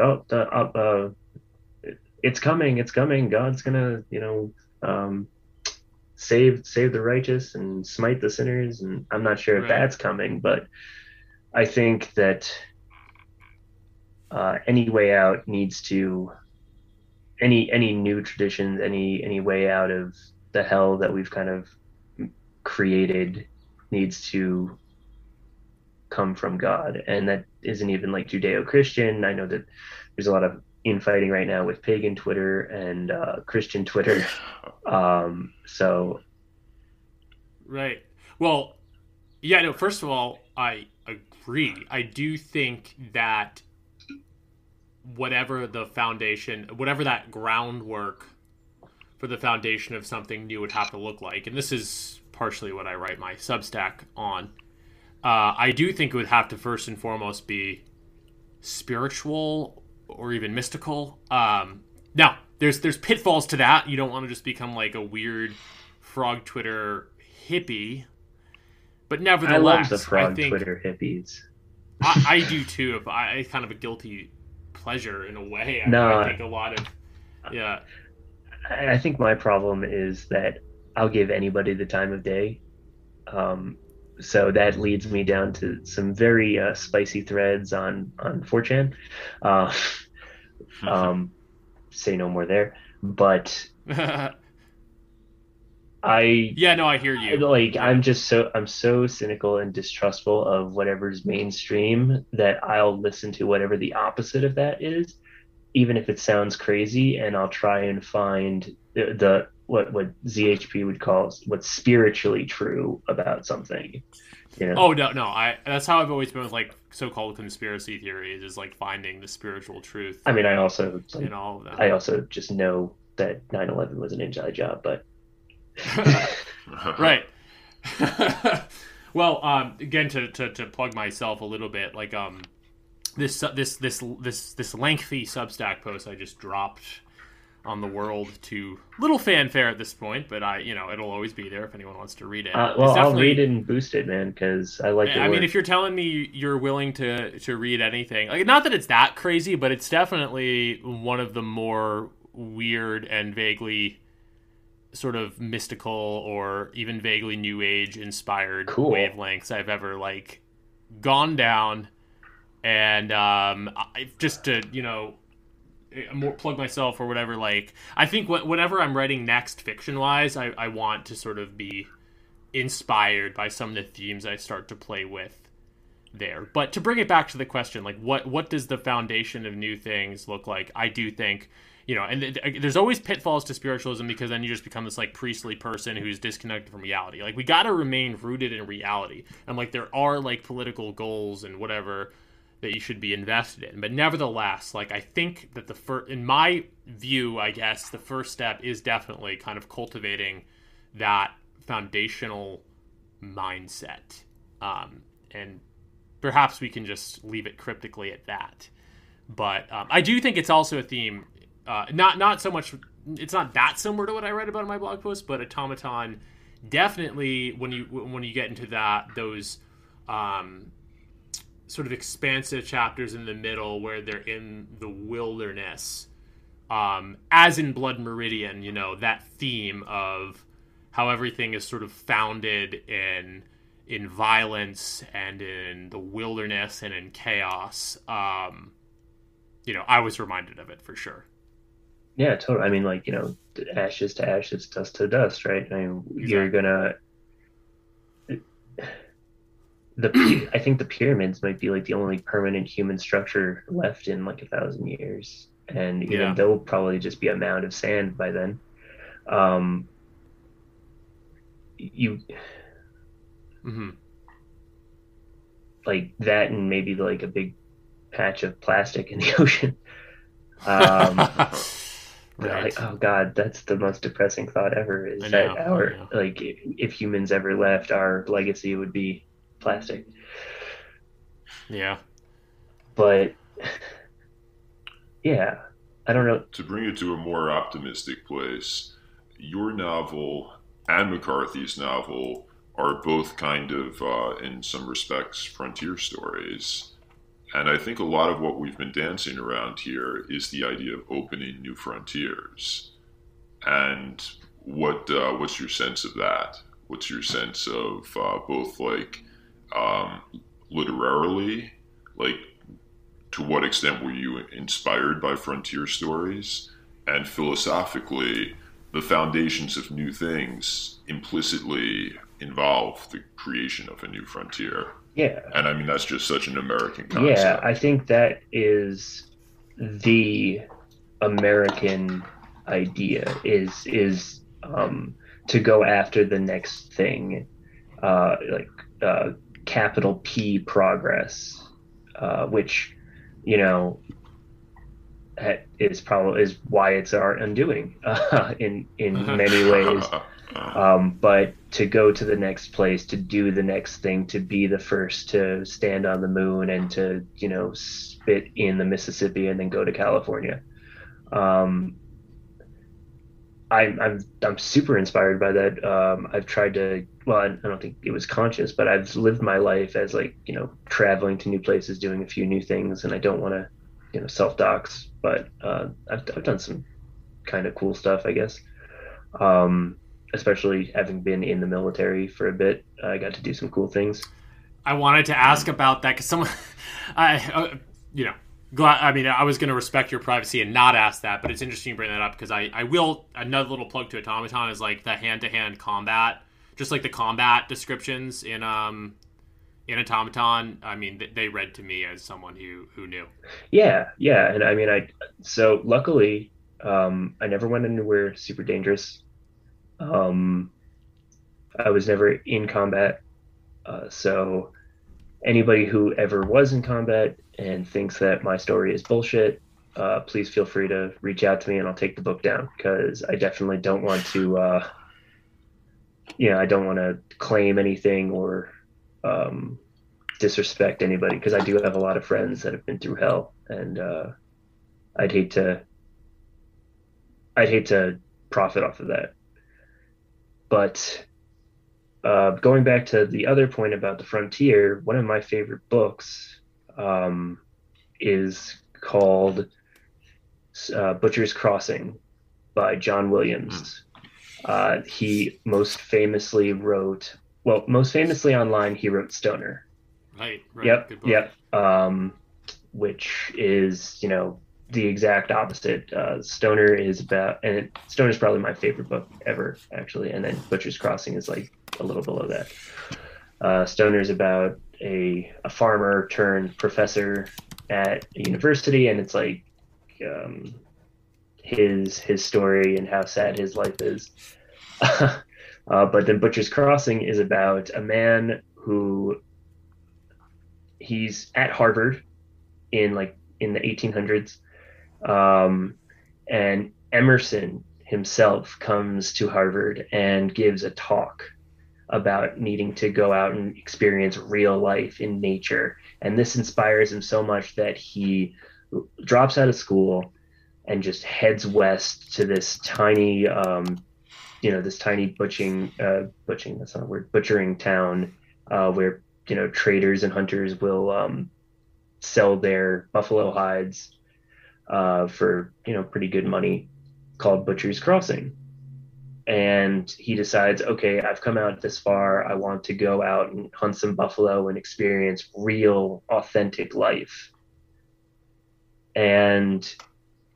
it's coming. God's gonna, save the righteous and smite the sinners. And I'm not sure if that's coming, but I think that any way out needs to, any new traditions, any way out of the hell that we've kind of created needs to come from God. And that isn't even like Judeo-Christian. I know that there's a lot of infighting right now with pagan Twitter and Christian Twitter. Right. Well, yeah, no, first of all, I agree. I do think that whatever that groundwork for the foundation of something new would have to look like, and this is partially what I write my Substack on, I do think it would have to first and foremost be spiritual or even mystical. Now, there's pitfalls to that. You don't want to just become like a weird frog Twitter hippie. But nevertheless, I love the frog Twitter hippies. I do too. It's kind of a guilty pleasure in a way. I think a lot of, yeah. I think my problem is that I'll give anybody the time of day. So that leads me down to some very spicy threads on 4chan. Say no more there. But I hear you. Like, I'm so cynical and distrustful of whatever's mainstream that I'll listen to whatever the opposite of that is, even if it sounds crazy, and I'll try and find the what ZHP would call what's spiritually true about something. You know? Oh no! That's how I've always been with like so-called conspiracy theories, is like finding the spiritual truth. I mean, I also in all of them. I also just know that 9/11 was an inside job, but right. Well, again, to plug myself a little bit, like this lengthy Substack post I just dropped on the world to little fanfare at this point, but it'll always be there if anyone wants to read it. I'll read it and boost it, man, because I like it. I mean, if you're telling me you're willing to read anything, like, not that it's that crazy, but it's definitely one of the more weird and vaguely sort of mystical or even vaguely new age inspired wavelengths I've ever like gone down. And just to more plug myself or whatever, like, I think whatever I'm writing next fiction wise, I want to sort of be inspired by some of the themes I start to play with there. But to bring it back to the question, like, what does the foundation of new things look like? I do think, and there's always pitfalls to spiritualism, because then you just become this like priestly person who's disconnected from reality. Like, we got to remain rooted in reality, and like there are like political goals and whatever that you should be invested in. But nevertheless, like, I think that in my view, I guess the first step is definitely kind of cultivating that foundational mindset, and perhaps we can just leave it cryptically at that. But I do think it's also a theme. Not so much. It's not that similar to what I write about in my blog post, but Automaton definitely, when you get into those sort of expansive chapters in the middle where they're in the wilderness, as in Blood Meridian, that theme of how everything is sort of founded in violence and in the wilderness and in chaos. I was reminded of it for sure. Yeah, totally. I mean, like, ashes to ashes, dust to dust, right? I mean, exactly. You're gonna. I think the pyramids might be like the only permanent human structure left in like 1,000 years, and even they'll probably just be a mound of sand by then. Like that, and maybe like a big patch of plastic in the ocean. Right. Like, oh God, that's the most depressing thought ever. Is that like, if humans ever left, our legacy would be plastic. Yeah. But yeah, I don't know. To bring it to a more optimistic place, your novel and McCarthy's novel are both kind of, in some respects, frontier stories. And I think a lot of what we've been dancing around here is the idea of opening new frontiers. And what's your sense of that? What's your sense of both, like, literarily, like, to what extent were you inspired by frontier stories? And philosophically, the foundations of new things implicitly involve the creation of a new frontier. Yeah. And I mean, that's just such an American concept. Yeah, I think that is the American idea, is to go after the next thing, capital P progress, which, is why it's our undoing in many ways. But to go to the next place, to do the next thing, to be the first to stand on the moon and to, spit in the Mississippi and then go to California. I'm super inspired by that. I've tried to, well, I don't think it was conscious, but I've lived my life as like, traveling to new places, doing a few new things, and I don't want to, self-dox, but I've done some kind of cool stuff, I guess. Especially having been in the military for a bit, I got to do some cool things. I wanted to ask about that because someone, I was going to respect your privacy and not ask that, but it's interesting you bring that up because I will. Another little plug to Automaton is like the hand-to-hand combat, just like the combat descriptions in Automaton. I mean, they read to me as someone who knew. Yeah, and I mean, so luckily, I never went anywhere super dangerous. I was never in combat, so anybody who ever was in combat and thinks that my story is bullshit, please feel free to reach out to me and I'll take the book down, because I definitely don't want to I don't want to claim anything or disrespect anybody, because I do have a lot of friends that have been through hell, and I'd hate to profit off of that. But going back to the other point about the frontier, one of my favorite books is called Butcher's Crossing by John Williams. He most famously online, he wrote Stoner. Right. Yep. Which is, the exact opposite. Stoner is probably my favorite book ever, actually. And then Butcher's Crossing is like a little below that. Stoner is about a farmer turned professor at a university, and it's like his story and how sad his life is. But then Butcher's Crossing is about a man who he's at Harvard in the 1800s. And Emerson himself comes to Harvard and gives a talk about needing to go out and experience real life in nature. And this inspires him so much that he drops out of school and just heads west to this tiny, butchering town, where, traders and hunters will, sell their buffalo hides, for, pretty good money, called Butcher's Crossing. And he decides, okay, I've come out this far. I want to go out and hunt some buffalo and experience real, authentic life. And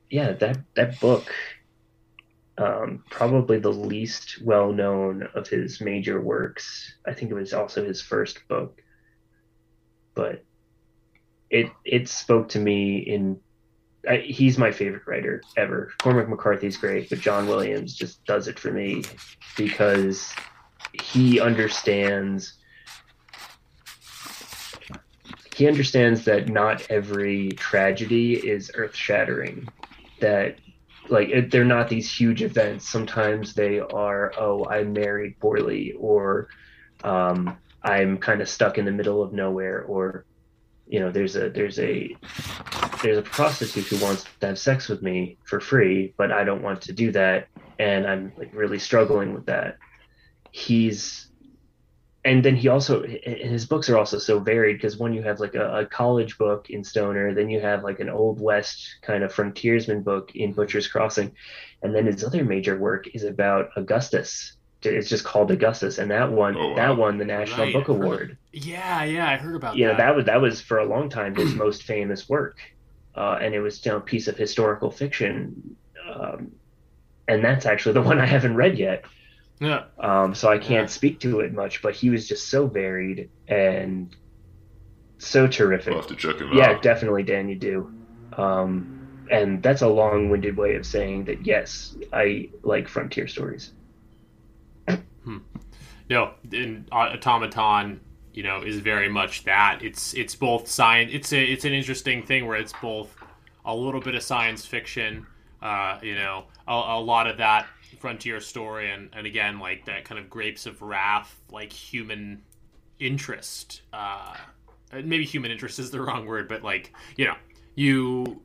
yeah, that book, probably the least well-known of his major works. I think it was also his first book, but it spoke to me he's my favorite writer ever. Cormac McCarthy's great, but John Williams just does it for me, because he understands that not every tragedy is earth-shattering, that they're not these huge events. Sometimes they are, I married poorly, or I'm kind of stuck in the middle of nowhere, or there's a prostitute who wants to have sex with me for free, but I don't want to do that, and I'm really struggling with that. And then his books are also so varied, because when you have a college book in Stoner, then you have an Old West kind of frontiersman book in Butcher's Crossing, and then his other major work is about Augustus. It's just called Augustus, and that won the National Book Award. Yeah, I heard about that. Yeah, that was for a long time his most famous work, and it was a piece of historical fiction, and that's actually the one I haven't read yet. Yeah. So I can't speak to it much, but he was just so varied and so terrific. We'll have to check him out. Yeah, definitely, Dan, you do. And that's a long-winded way of saying that, yes, I like frontier stories. No, and Automaton, is very much that. It's both science. It's an interesting thing where it's both a little bit of science fiction, a lot of that frontier story, and again, that kind of grapes of wrath, human interest. Maybe human interest is the wrong word, but you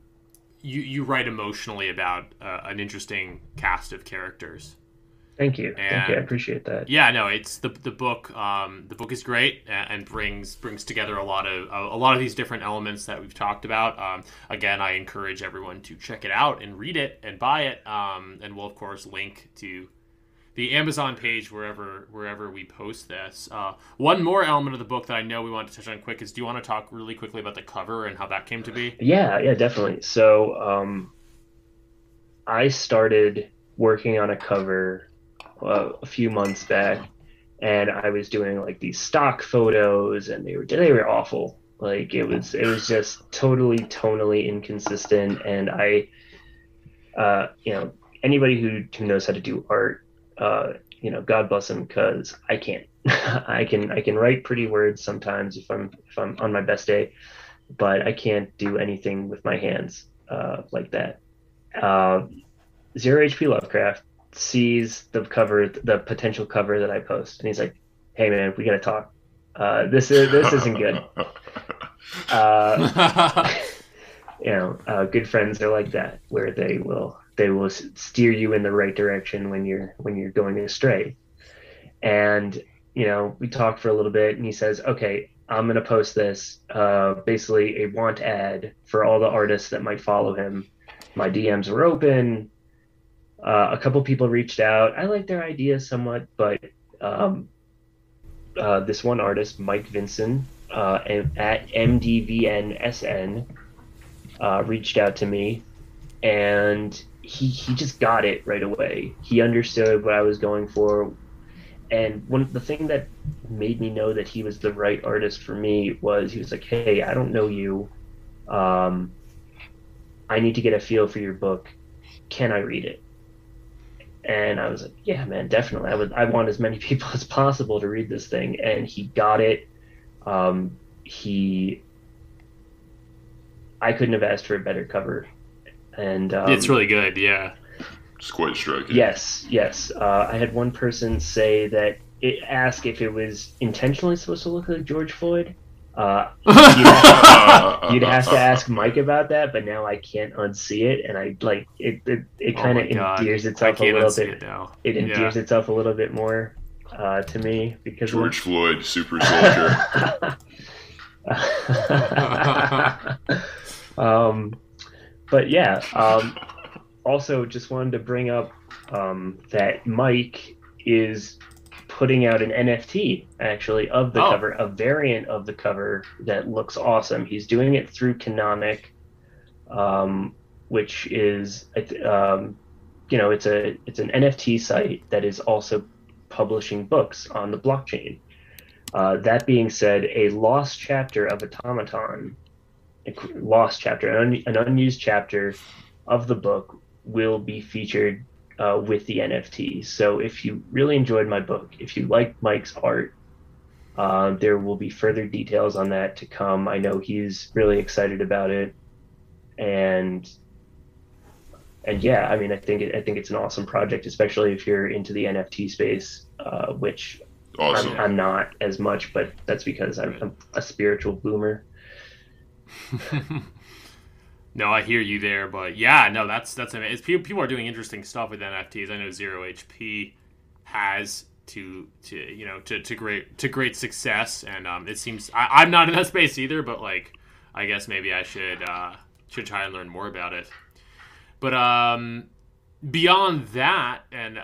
write emotionally about an interesting cast of characters. Thank you. I appreciate that. Yeah, no, it's the book. The book is great and brings together a lot of these different elements that we've talked about. Again, I encourage everyone to check it out and read it and buy it. And we'll of course link to the Amazon page wherever we post this. One more element of the book that I know we want to touch on quick is, do you want to talk really quickly about the cover and how that came to be? Yeah, definitely. So I started working on a cover a few months back, and I was doing these stock photos, and they were awful. It was just totally tonally inconsistent, and I anybody who knows how to do art, God bless them, because I can't. I can write pretty words sometimes if I'm on my best day, but I can't do anything with my hands like that. Zero HP Lovecraft sees the potential cover that I post, and he's like, "Hey man, we gotta talk." This isn't good. Good friends are like that, where they will steer you in the right direction when you're going astray. And we talked for a little bit, and he says, "Okay, I'm gonna post this, basically a want ad for all the artists that might follow him." My DMs were open. A couple people reached out. I like their ideas somewhat, but this one artist, Mike Vinson, at MDVNSN, reached out to me, and he just got it right away. He understood what I was going for, and the thing that made me know that he was the right artist for me was he was like, "Hey, I don't know you. I need to get a feel for your book. Can I read it?" And I was like, "Yeah, man, definitely. I want as many people as possible to read this thing." And he got it. I couldn't have asked for a better cover. And it's really good, yeah. It's quite striking. Yes. I had one person say that ask if it was intentionally supposed to look like George Floyd. You'd have to ask Mike about that, but now I can't unsee it, and I like it. It kind of endears itself a little bit. It endears itself a little bit more to me because George Floyd, super soldier. But yeah. Also, just wanted to bring up that Mike is putting out an NFT actually of the cover, a variant of the cover that looks awesome. He's doing it through Canonic, which is it's an NFT site that is also publishing books on the blockchain. That being said, a lost chapter of Automaton, an unused chapter of the book will be featured with the NFT. So if you really enjoyed my book, if you like Mike's art, there will be further details on that to come. I know he's really excited about it, and yeah, I mean, I think it's an awesome project, especially if you're into the NFT space, which awesome. I'm not as much, but that's because I'm a spiritual boomer. No, I hear you there, but yeah, no, that's amazing. People are doing interesting stuff with NFTs. I know Zero HP has to great success, and it seems I'm not in that space either. But like, I guess maybe I should try and learn more about it. But beyond that, and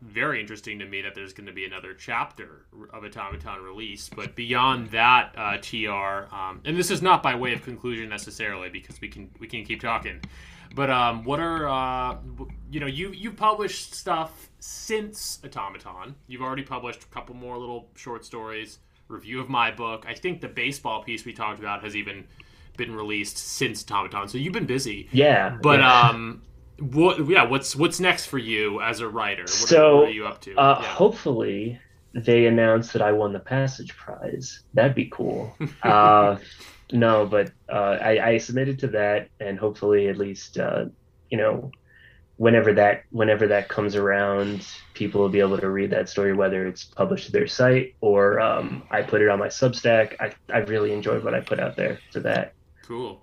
very interesting to me that there's going to be another chapter of Automaton release. But beyond that, TR, and this is not by way of conclusion necessarily, because we can keep talking. But what are you published stuff since Automaton? You've already published a couple more little short stories, review of my book. I think the baseball piece we talked about has even been released since Automaton. So you've been busy. Yeah. But what's next for you as a writer? What are you up to? Hopefully they announce that I won the Passage Prize. That'd be cool. No, but I submitted to that, and hopefully at least whenever that comes around, people will be able to read that story, whether it's published to their site or I put it on my Substack. I really enjoyed what I put out there for that. Cool.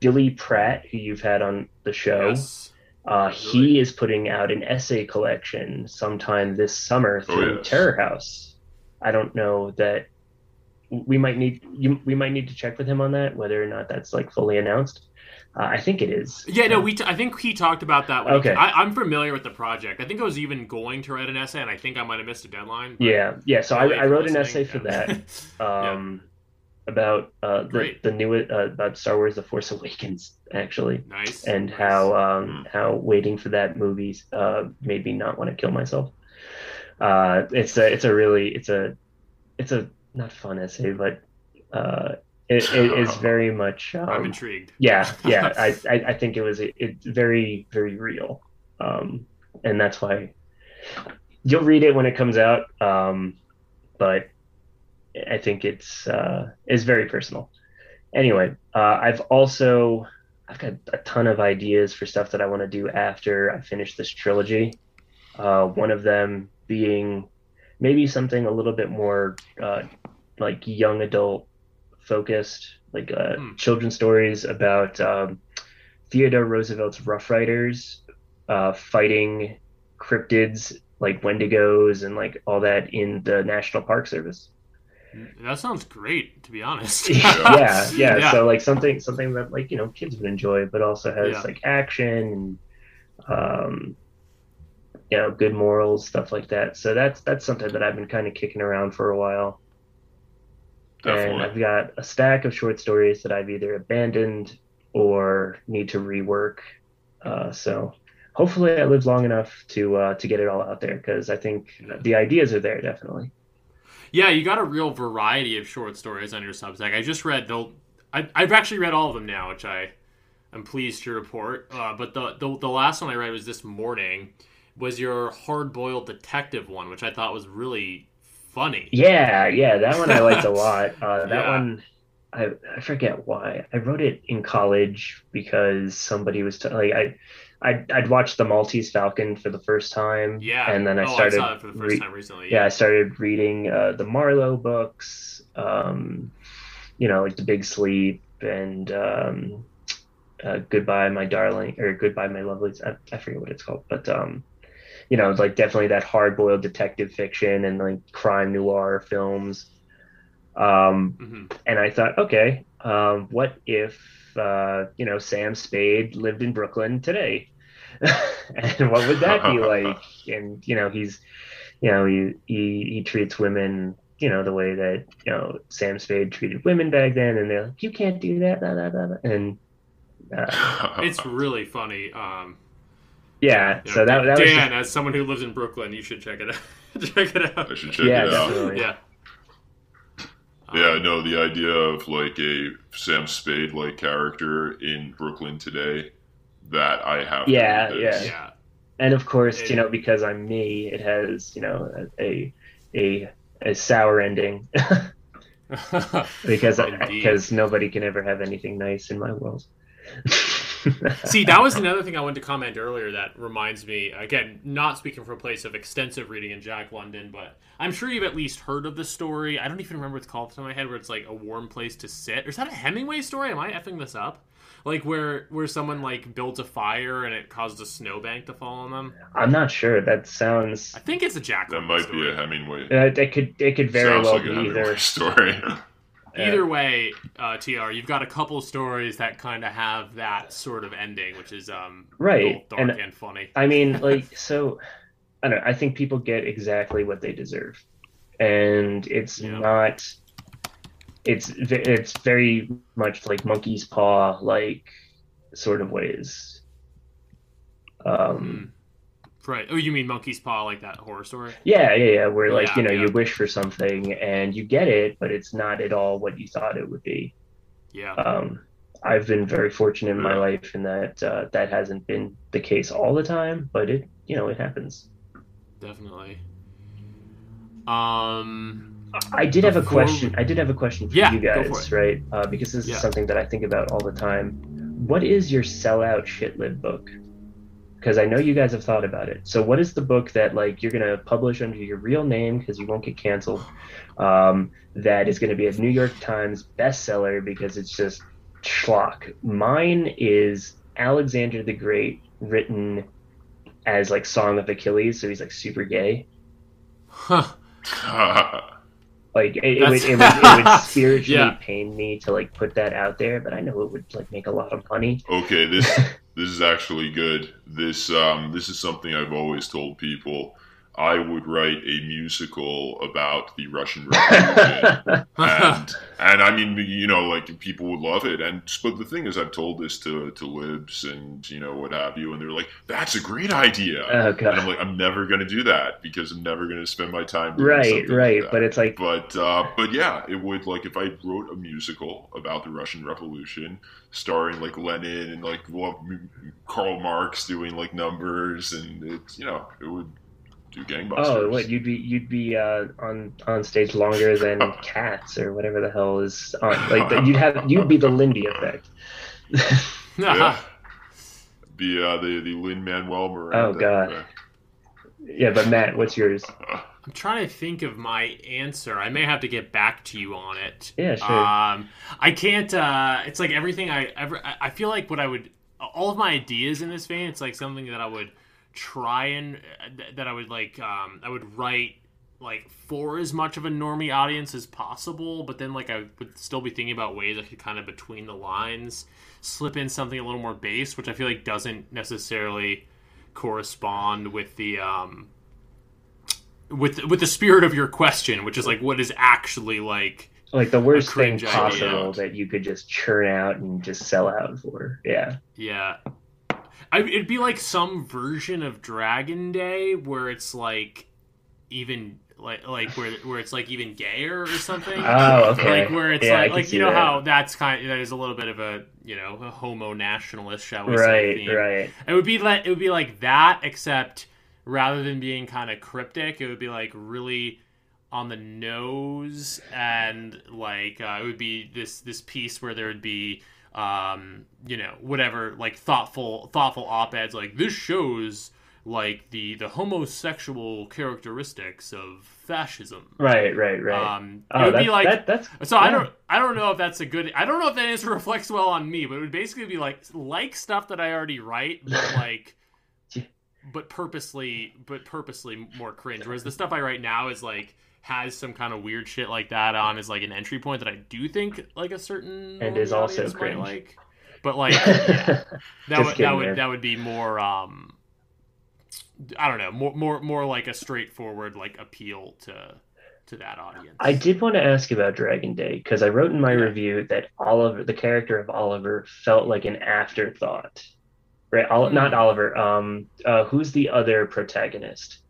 Billy Pratt, who you've had on the show. Yes. He is putting out an essay collection sometime this summer through Terror House. I don't know that we might need to check with him on that, whether or not that's like fully announced. I think it is. Yeah, no, I think he talked about that. Okay. I'm familiar with the project. I think I was even going to write an essay, and I think I might have missed a deadline. Yeah. So I wrote an essay for that. About the new about Star Wars: The Force Awakens, actually. Nice. And how waiting for that movie made me not want to kill myself. It's a not fun essay, but it is very much. I'm intrigued. Yeah. I think it's very, very real, and that's why you'll read it when it comes out. But I think it's very personal. Anyway, I've got a ton of ideas for stuff that I want to do after I finish this trilogy. One of them being maybe something a little bit more like young adult focused, like children's stories about Theodore Roosevelt's Rough Riders fighting cryptids like Wendigos and like all that in the National Park Service. That sounds great, to be honest. yeah. So like something that like kids would enjoy, but also has like action and good morals, stuff like that. So that's something that I've been kind of kicking around for a while. Definitely. And I've got a stack of short stories that I've either abandoned or need to rework. So hopefully I live long enough to get it all out there, because I think the ideas are there, definitely. Yeah, you got a real variety of short stories on your Substack. I just read I've actually read all of them now, which I am pleased to report. But the last one I read was this morning, was your hard-boiled detective one, which I thought was really funny. Yeah, that one I liked a lot. That one, I forget why. I wrote it in college because somebody was I'd watched The Maltese Falcon for the first time. Yeah. And then I saw it for the first time recently. Yeah, I started reading the Marlowe books, like The Big Sleep and Goodbye, My Darling, or Goodbye, My Lovelies. I forget what it's called, but like definitely that hard-boiled detective fiction and like crime noir films. And I thought, okay, what if Sam Spade lived in Brooklyn today? And what would that be like? And he treats women the way that Sam Spade treated women back then, and they're like, you can't do that, blah, blah, blah. And it's really funny. So that was Dan, as someone who lives in Brooklyn, you should check it out. I should check it out. Definitely. No, the idea of like a Sam Spade like character in Brooklyn today, that I have. Yeah. And of course, because I'm me, it has a sour ending because nobody can ever have anything nice in my world. See, that was another thing I wanted to comment earlier that reminds me, again, not speaking from a place of extensive reading in Jack London, but I'm sure you've at least heard of the story. I don't even remember what it's called off the top of my head, where it's like a warm place to sit. Or is that a Hemingway story? Am I effing this up? Like where someone like builds a fire and it causes a snowbank to fall on them? I'm not sure. That sounds... I think it's a Jack London That might story. be a Hemingway. It could very well be either story. Either way, TR, you've got a couple stories that kind of have that sort of ending, which is right, both dark and funny. I mean, so I don't know. I think people get exactly what they deserve, and it's not. It's very much like monkey's paw, like sort of ways. Right. Oh, you mean Monkey's Paw, like that horror story? Yeah. Where you wish for something and you get it, but it's not at all what you thought it would be. Yeah. I've been very fortunate in my life in that that hasn't been the case all the time, but it happens. Definitely. I did have a question. I did have a question for you guys, right? Because this is something that I think about all the time. What is your sellout shitlib book? Because I know you guys have thought about it. So what is the book that like you're going to publish under your real name because you won't get canceled, that is going to be a New York Times bestseller because it's just schlock? Mine is Alexander the Great, written as like Song of Achilles, so he's like super gay. Like it would spiritually pain me to like put that out there, but I know it would like make a lot of money. Okay, this is actually good. This is something I've always told people. I would write a musical about the Russian Revolution, and I mean, like people would love it. But the thing is, I've told this to libs and what have you, and they're like, "That's a great idea." Oh, God. And I'm like, I'm never going to do that because I'm never going to spend my time doing something like that. But it's like, but yeah, it would, like, if I wrote a musical about the Russian Revolution, starring like Lenin and like Karl Marx doing like numbers, and it's it would do gangbusters. Oh, what you'd be on stage longer than Cats or whatever the hell is on. Like you'd be the Lindy effect. Yeah. Be the Lin-Manuel Miranda. Oh God. Yeah, but Matt, what's yours? I'm trying to think of my answer. I may have to get back to you on it. Yeah, sure. I can't. It's like everything I ever. I feel like what I would. All of my ideas in this vein. It's like something that I would try and that I would like. I would write like for as much of a normie audience as possible, but then like I would still be thinking about ways I could kind of between the lines slip in something a little more base, which I feel like doesn't necessarily correspond with the with the spirit of your question, which is like what is actually like the worst thing cringe possible idea. that you could just churn out and just sell out for. Yeah. Yeah. It'd be like some version of Dragon Day where it's like even like where it's like even gayer or something. Oh, okay. Like where it's Yeah, like you know how that is a little bit of a a homo nationalist, shall we say? Theme. Right. It would be like that, except rather than being kind of cryptic, it would be like really on the nose, and like it would be this piece where there would be whatever, like thoughtful op-eds like this shows like the homosexual characteristics of fascism. Right. It would be like that's so. Yeah. I don't know if that's a good. I don't know if that answer reflects well on me, but it would basically be like stuff that I already write, but like, but purposely more cringe. Whereas the stuff I write now is like has some kind of weird shit like that on as like an entry point that I do think like a certain and is also cringe. Like, but like that would be more. I don't know, more like a straightforward like appeal to that audience. I did want to ask about Dragon Day because I wrote in my review that Oliver, the character of Oliver, felt like an afterthought. Right? Not Oliver. Who's the other protagonist?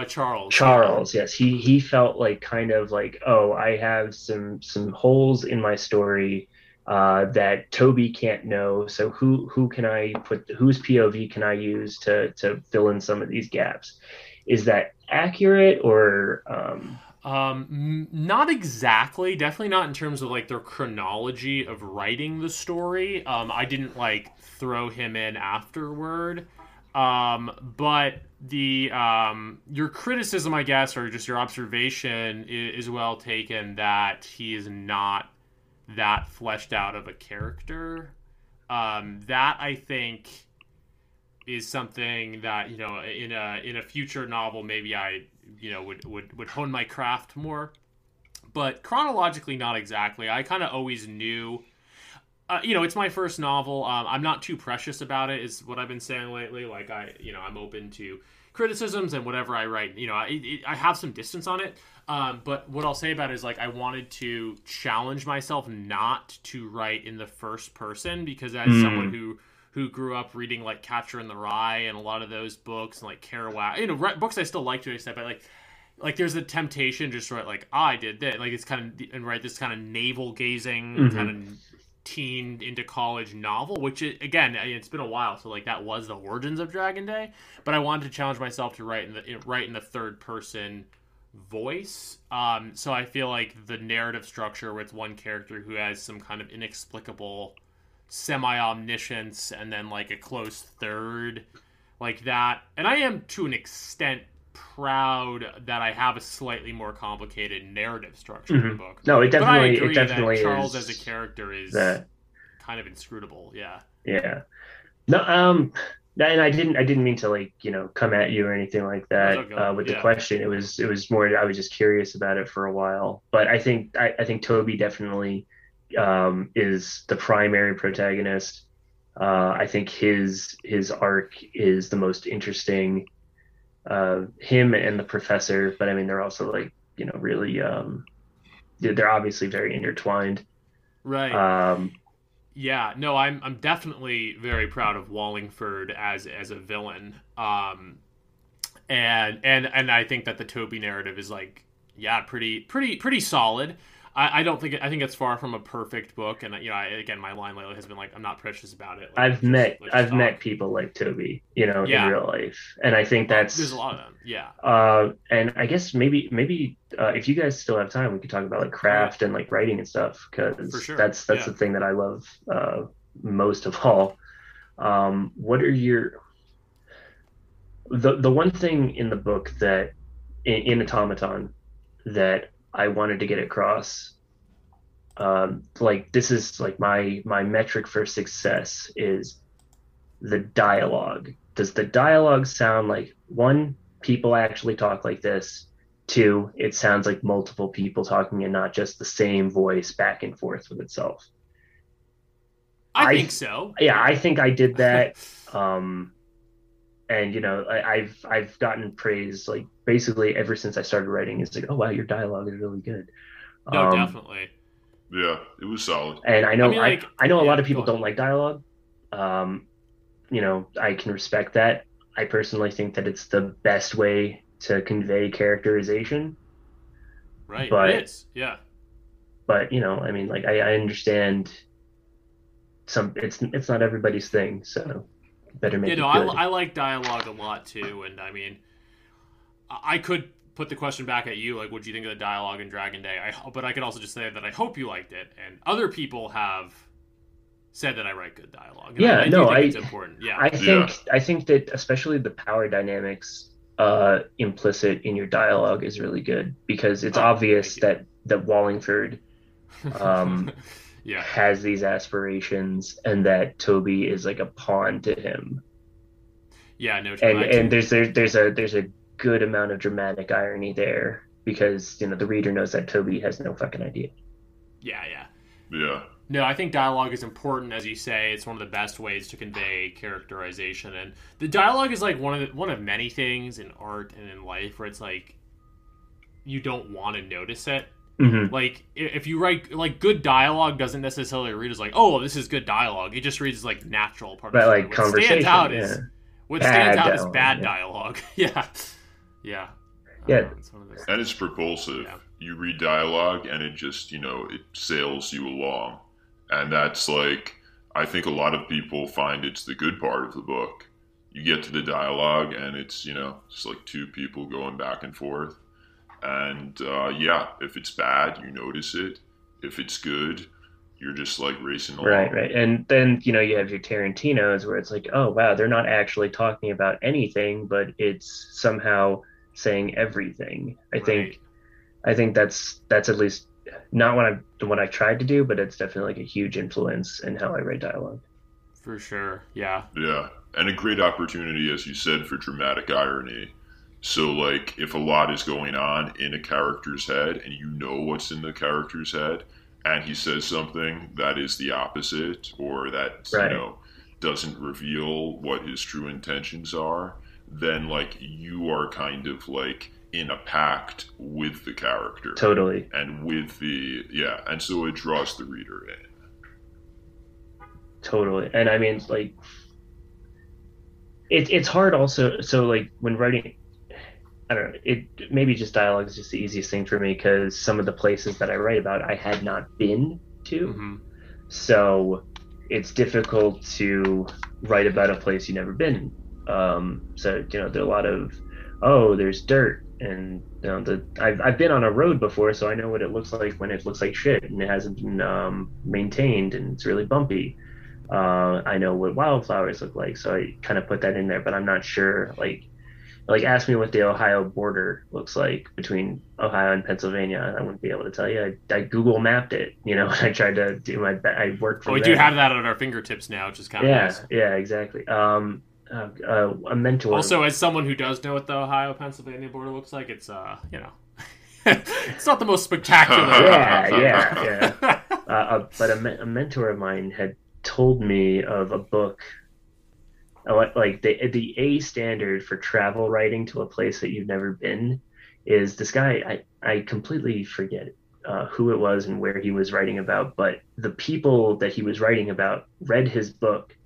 Charles. Charles, yes. He felt like kind of like, oh, I have some holes in my story that Toby can't know. So who can I put? Whose POV can I use to fill in some of these gaps? Is that accurate or? Not exactly. Definitely not in terms of like their chronology of writing the story. I didn't like throw him in afterward. But the your criticism, I guess, or just your observation is well taken that he is not that fleshed out of a character. That I think is something that in a future novel maybe I would hone my craft more, but chronologically not exactly. I kind of always knew. It's my first novel. I'm not too precious about it, is what I've been saying lately. Like I'm open to criticisms and whatever I write. I have some distance on it. But what I'll say about it is like I wanted to challenge myself not to write in the first person, because as someone who grew up reading like Catcher in the Rye and a lot of those books and like Kerouac, books I still like to accept, but like there's a temptation just to write like I did that, like it's kind of and write this kind of navel gazing kind of teen into college novel, which again it's been a while, so like that was the origins of Dragon Day, but I wanted to challenge myself to write in the third person voice. So I feel like the narrative structure where it's one character who has some kind of inexplicable semi-omniscience and then like a close third like that, and I am to an extent proud that I have a slightly more complicated narrative structure in the book. No, it definitely, but I agree that Charles is as a character is kind of inscrutable. Yeah. No, and I didn't mean to come at you or anything like that with the question. It was more I was just curious about it for a while. But I think Toby definitely is the primary protagonist. I think his arc is the most interesting. Him and the professor, but I mean they're also really they're obviously very intertwined. Right. Yeah, no, I'm definitely very proud of Wallingford as a villain. And I think that the Toby narrative is pretty solid. I think it's far from a perfect book, and again my line lately has been like I'm not precious about it. I've met people like Toby, in real life, and I think there's a lot of them. Yeah. And I guess maybe if you guys still have time, we could talk about like craft and like writing and stuff, because that's the thing that I love most of all. What are the one thing in the book that in Automaton that I wanted to get across. Like this is like my metric for success is the dialogue. Does the dialogue sound like, one, people actually talk like this? Two, it sounds like multiple people talking and not just the same voice back and forth with itself. I think so. Yeah, I think I did that. And I've gotten praise like basically ever since I started writing. It's like, oh wow, your dialogue is really good. No, definitely. Yeah, it was solid. And I know I know a lot of people go don't like dialogue. I can respect that. I personally think that it's the best way to convey characterization. Right. But it is. Yeah. But I mean, like I understand it's not everybody's thing, so better make it good. I like dialogue a lot too, and I mean, I could put the question back at you, like, what do you think of the dialogue in Dragon Day? But I could also just say that I hope you liked it, and other people have said that I write good dialogue. And yeah, I do think it's important. Yeah, I think that especially the power dynamics implicit in your dialogue is really good, because it's obvious that Wallingford has these aspirations, and that Toby is like a pawn to him. Yeah, no. And there's a good amount of dramatic irony there, because the reader knows that Toby has no fucking idea. Yeah. No, I think dialogue is important, as you say. It's one of the best ways to convey characterization, and the dialogue is like one of many things in art and in life where it's like you don't want to notice it. Mm-hmm. Like if you write like good dialogue, doesn't necessarily read as like, oh, this is good dialogue. It just reads as like natural part. But like conversation, what stands out is bad dialogue. Yeah. And it's propulsive. Yeah. You read dialogue, and it just it sails you along, and that's like, I think a lot of people find it's the good part of the book. You get to the dialogue, and it's just like two people going back and forth. And if it's bad, you notice it. If it's good, you're just like racing along. Right. And then you have your Tarantinos where it's like, oh wow, they're not actually talking about anything, but it's somehow saying everything. I think that's at least not what I tried to do, but it's definitely like a huge influence in how I write dialogue. For sure. Yeah. Yeah, and a great opportunity, as you said, for dramatic irony. So, like, if a lot is going on in a character's head, and you know what's in the character's head, and he says something that is the opposite, or that, doesn't reveal what his true intentions are, then, like, you are kind of, like, in a pact with the character. Totally. And with and so it draws the reader in. Totally. And, I mean, like, it's hard also, so, like, when writing... I don't know. Maybe just dialogue is just the easiest thing for me, because some of the places that I write about I had not been to, so it's difficult to write about a place you've never been. So there are a lot of there's dirt, and I've been on a road before, so I know what it looks like when it looks like shit and it hasn't been maintained and it's really bumpy. I know what wildflowers look like, so I kind of put that in there, but I'm not sure like ask me what the Ohio border looks like between Ohio and Pennsylvania. I wouldn't be able to tell you. I Google mapped it, I tried to do my best. I worked from we do have that at our fingertips now, which is kind of nice. Yeah, exactly. A mentor. Also, as someone who does know what the Ohio-Pennsylvania border looks like, it's it's not the most spectacular. Yeah. But a mentor of mine had told me of a book. Like the A standard for travel writing to a place that you've never been is this guy. I completely forget who it was and where he was writing about, but the people that he was writing about read his book,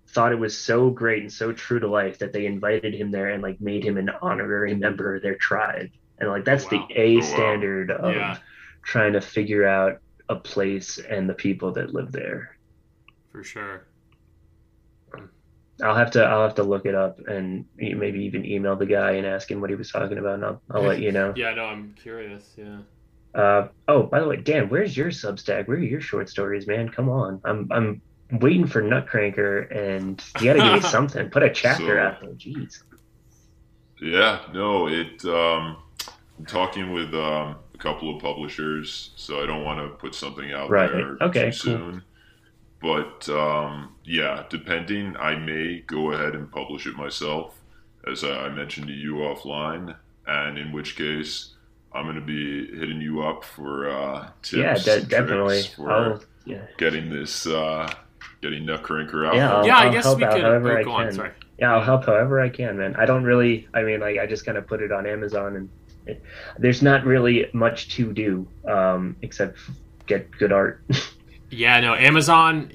thought it was so great and so true to life that they invited him there and like made him an honorary member of their tribe. And like that's the A standard of trying to figure out a place and the people that live there. For sure. I'll have to look it up and maybe even email the guy and ask him what he was talking about, and I'll let you know. Yeah, no, I'm curious. Yeah. By the way, Dan, where's your Substack? Where are your short stories, man? Come on, I'm waiting for Nutcranker, and you gotta give me something. Put a chapter out there. Jeez. Yeah, no, I'm talking with a couple of publishers, so I don't want to put something out Right. there Okay, too cool. soon. But yeah, depending, I may go ahead and publish it myself, as I mentioned to you offline, and in which case I'm going to be hitting you up for Yeah, tips and tricks definitely. for Yeah. getting this getting Nutcracker out Yeah, there. Yeah, I I'll guess help we out could. however Oh, I go on. can. Sorry. Yeah, I'll help however I can, man. I don't really, I mean, like, I just kind of put it on Amazon and there's not really much to do, except get good art. Yeah, no, Amazon,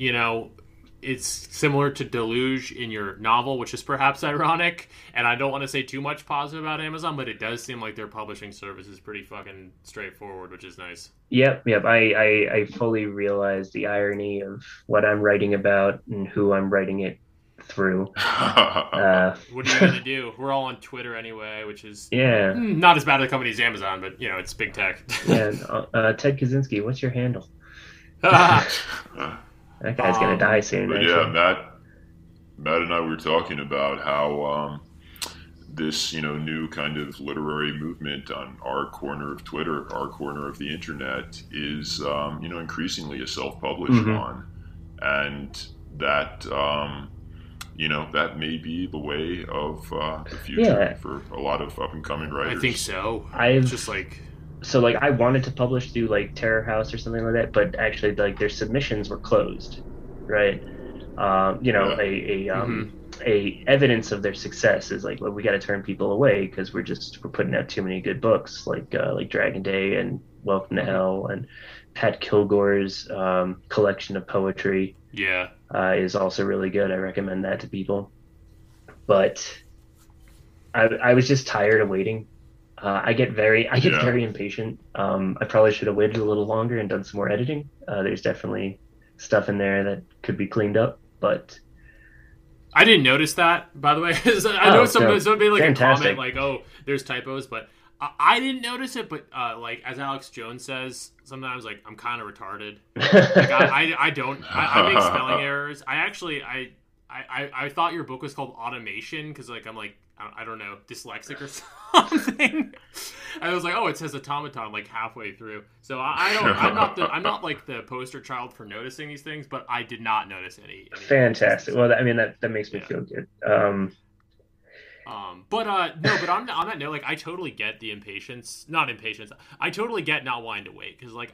it's similar to Deluge in your novel, which is perhaps ironic. And I don't want to say too much positive about Amazon, but it does seem like their publishing service is pretty fucking straightforward, which is nice. Yep. I fully realize the irony of what I'm writing about and who I'm writing it through. What are you going to do? We're all on Twitter anyway, which is Yeah. not as bad a company as Amazon, but, it's big tech. Yeah. Ted Kaczynski, what's your handle? That guy's gonna die soon. But actually. yeah, Matt and I were talking about how this new kind of literary movement on our corner of Twitter, our corner of the internet, is increasingly a self-published one, and that that may be the way of the future for a lot of up and coming writers. I think so. So like I wanted to publish through like Terror House or something like that, but actually like their submissions were closed, right? A evidence of their success is like, well, we got to turn people away because we're putting out too many good books like Dragon Day and Welcome to Hell and Pat Kilgore's collection of poetry. Yeah, is also really good. I recommend that to people. But I was just tired of waiting. I get very impatient. I probably should have waited a little longer and done some more editing. There's definitely stuff in there that could be cleaned up, but I didn't notice that, by the way. I know somebody like fantastic. a comment like, "Oh, there's typos," but I didn't notice it. But like as Alex Jones says, sometimes like I'm kind of retarded. Like I make spelling errors. I thought your book was called Automation because like I'm like I don't know, dyslexic or something. I was like, oh, it says automaton like halfway through. So I'm not like the poster child for noticing these things, but I did not notice any fantastic. Well, I mean that makes me feel good. But on that note, like I totally get the not impatience. I totally get not wanting to wait because like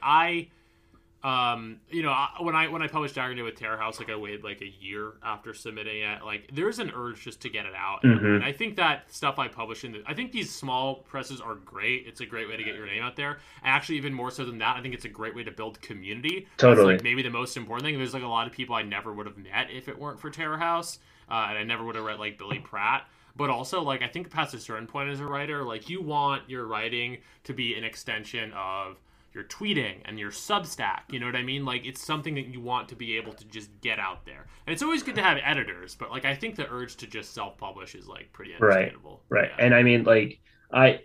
when I published Dragon Day with Terror House, like I waited like a year after submitting it. Like there's an urge just to get it out, and I think that stuff I publish I think these small presses are great. It's a great way to get your name out there. And actually, even more so than that, I think it's a great way to build community. Totally, that's, like maybe the most important thing. There's like a lot of people I never would have met if it weren't for Terror House, and I never would have read like Billy Pratt. But also, like, I think past a certain point as a writer, like, you want your writing to be an extension of your tweeting and your Substack. You know what I mean? Like, it's something that you want to be able to just get out there. And it's always good to have editors, but, like, I think the urge to just self-publish is, like, pretty understandable. Right. Yeah. And, I mean, like, I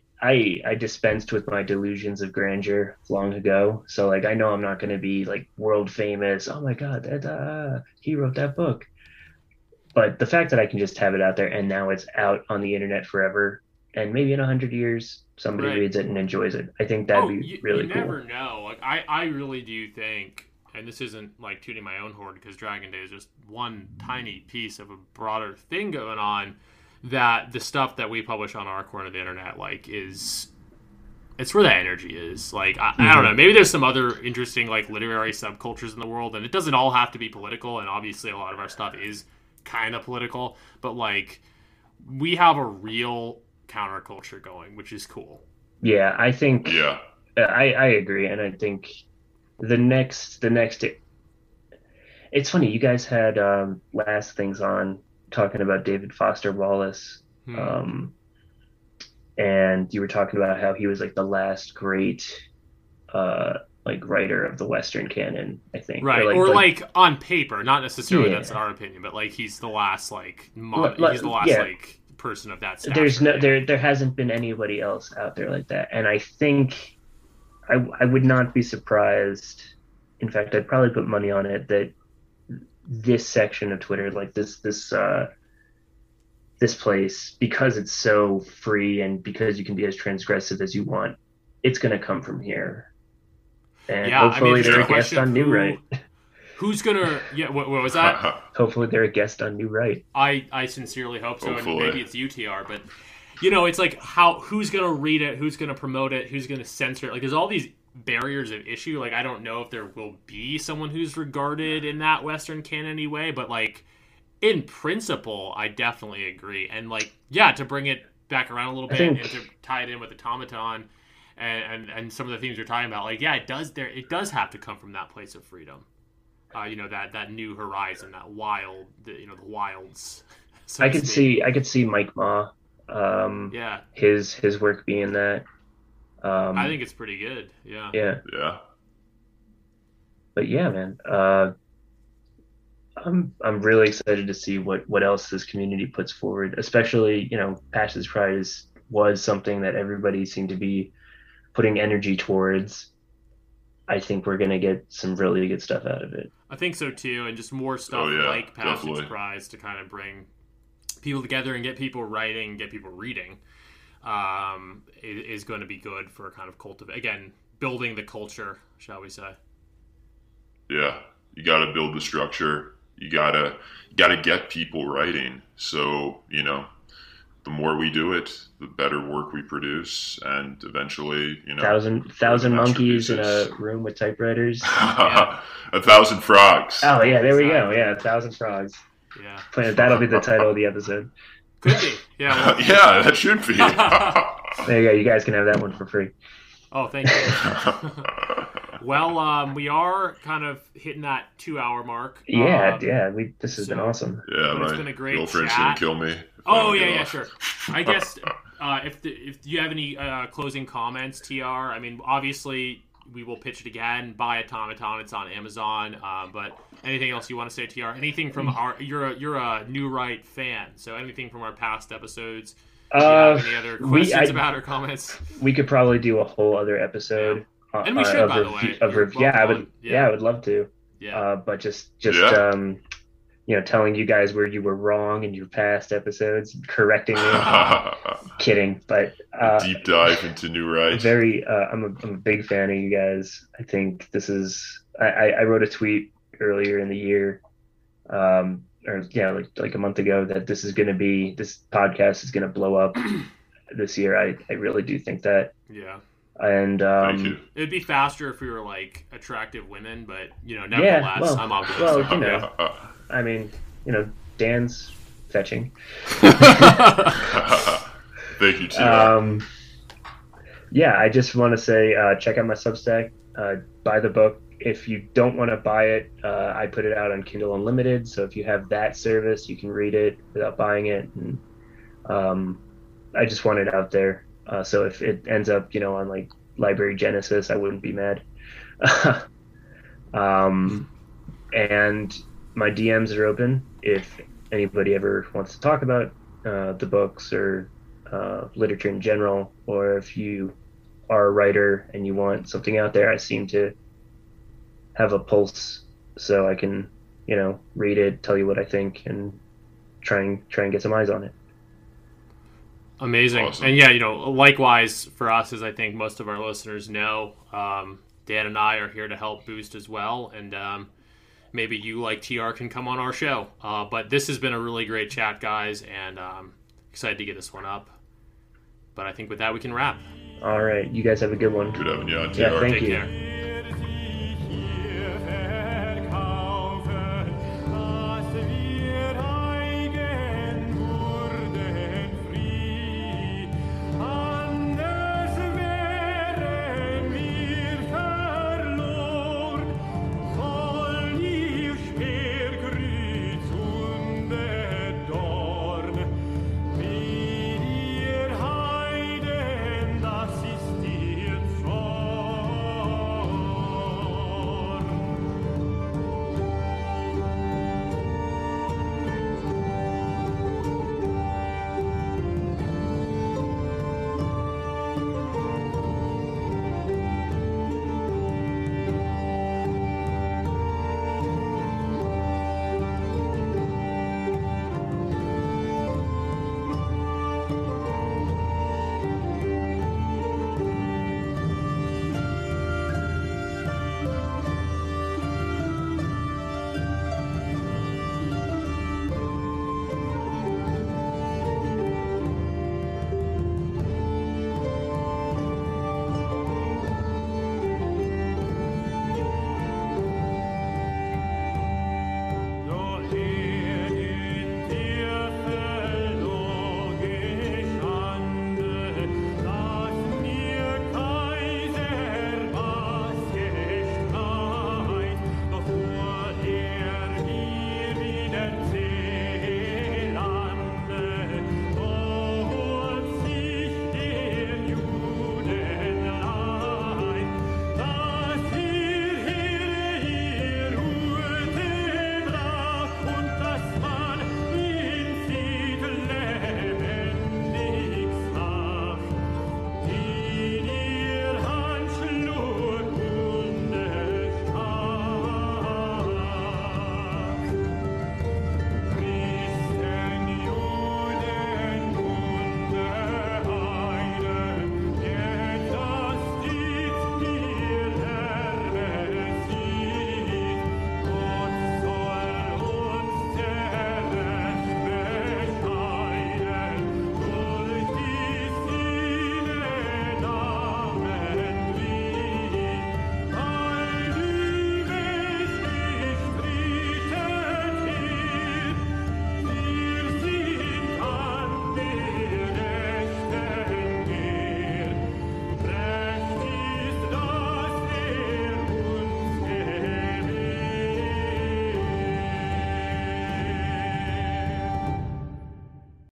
dispensed with my delusions of grandeur long ago. So, like, I know I'm not going to be, like, world famous. Oh, my God, he wrote that book. But the fact that I can just have it out there and now it's out on the internet forever, and maybe in 100 years somebody reads it and enjoys it, I think that'd be really cool. You never know. Like I really do think, and this isn't like tooting my own horn because Dragon Day is just one tiny piece of a broader thing going on, that the stuff that we publish on our corner of the internet it's where that energy is. Like I don't know, maybe there's some other interesting like literary subcultures in the world, and it doesn't all have to be political, and obviously a lot of our stuff is kind of political, but like we have a real counterculture going, which is cool. Yeah, I think I agree, and I think the next it's funny, you guys had last things on talking about David Foster Wallace, and you were talking about how he was like the last great like writer of the Western canon, I think. Right, or like on paper, not necessarily that's our opinion, but like he's the last like like person of that stature. There hasn't been anybody else out there like that, and I think I would not be surprised. In fact, I'd probably put money on it that this section of Twitter, like this this place, because it's so free and because you can be as transgressive as you want, it's going to come from here. And hopefully they're a guest on New Right. Who's gonna? Yeah, what was that? Hopefully they're a guest on New Right. I sincerely hope so, and maybe it's UTR, but it's like who's gonna read it, who's gonna promote it, who's gonna censor it? Like, there's all these barriers of issue. Like, I don't know if there will be someone who's regarded in that Western canon anyway, but like in principle, I definitely agree. And like, to bring it back around a little bit and to tie it in with Automaton and some of the things you're talking about, like, it does have to come from that place of freedom. That new horizon, that wild, the wilds. So I could see Mike Ma, his work being that. I think it's pretty good. Yeah. Yeah. But yeah, man, I'm really excited to see what else this community puts forward. Especially, Passion's Pride was something that everybody seemed to be putting energy towards. I think we're gonna get some really good stuff out of it. I think so too, and just more stuff like Passion's Prize to kind of bring people together and get people writing, get people reading, is going to be good for kind of building the culture, shall we say? Yeah, you got to build the structure. You gotta get people writing. So the more we do it, the better work we produce, and eventually, thousand monkeys in a room with typewriters. 1,000 frogs. Oh yeah, there we go. Yeah, 1,000 frogs. Yeah, that'll be the title of the episode. Could be. Yeah. Yeah, that should be. There you go. You guys can have that one for free. Oh, thank you. Well, we are kind of hitting that 2-hour mark. Yeah. This has been awesome. Yeah, it's been a great girlfriend's gonna kill me. Oh yeah, sure. I guess if you have any closing comments, TR. I mean, obviously we will pitch it again. Buy Automaton. It's on Amazon. But anything else you want to say, TR? Anything from you're a New Right fan, so anything from our past episodes? Do you have any other questions about or comments? We could probably do a whole other episode. And we should, by the way. I would love to. Yeah. But just telling you guys where you were wrong in your past episodes, correcting me. Kidding, but deep dive into New Right. I'm a big fan of you guys. I think this is. I wrote a tweet earlier in the year, like a month ago, that this podcast is gonna blow up this year. I really do think that. Yeah. And it'd be faster if we were like attractive women, but nevertheless, I'm optimistic. Well, I mean, Dan's fetching. Thank you, too. I just want to say, check out my Substack. Buy the book. If you don't want to buy it, I put it out on Kindle Unlimited. So if you have that service, you can read it without buying it. And I just want it out there. So if it ends up, on like Library Genesis, I wouldn't be mad. And my DMs are open if anybody ever wants to talk about the books or literature in general, or if you are a writer and you want something out there. I seem to have a pulse, so I can, read it, tell you what I think, and try and get some eyes on it. Amazing. Awesome. And likewise for us, as I think most of our listeners know, Dan and I are here to help boost as well. And maybe you, like TR, can come on our show. But this has been a really great chat, guys, and excited to get this one up. But I think with that, we can wrap. All right. You guys have a good one. Good having you on, TR. Yeah, thank you. Take care.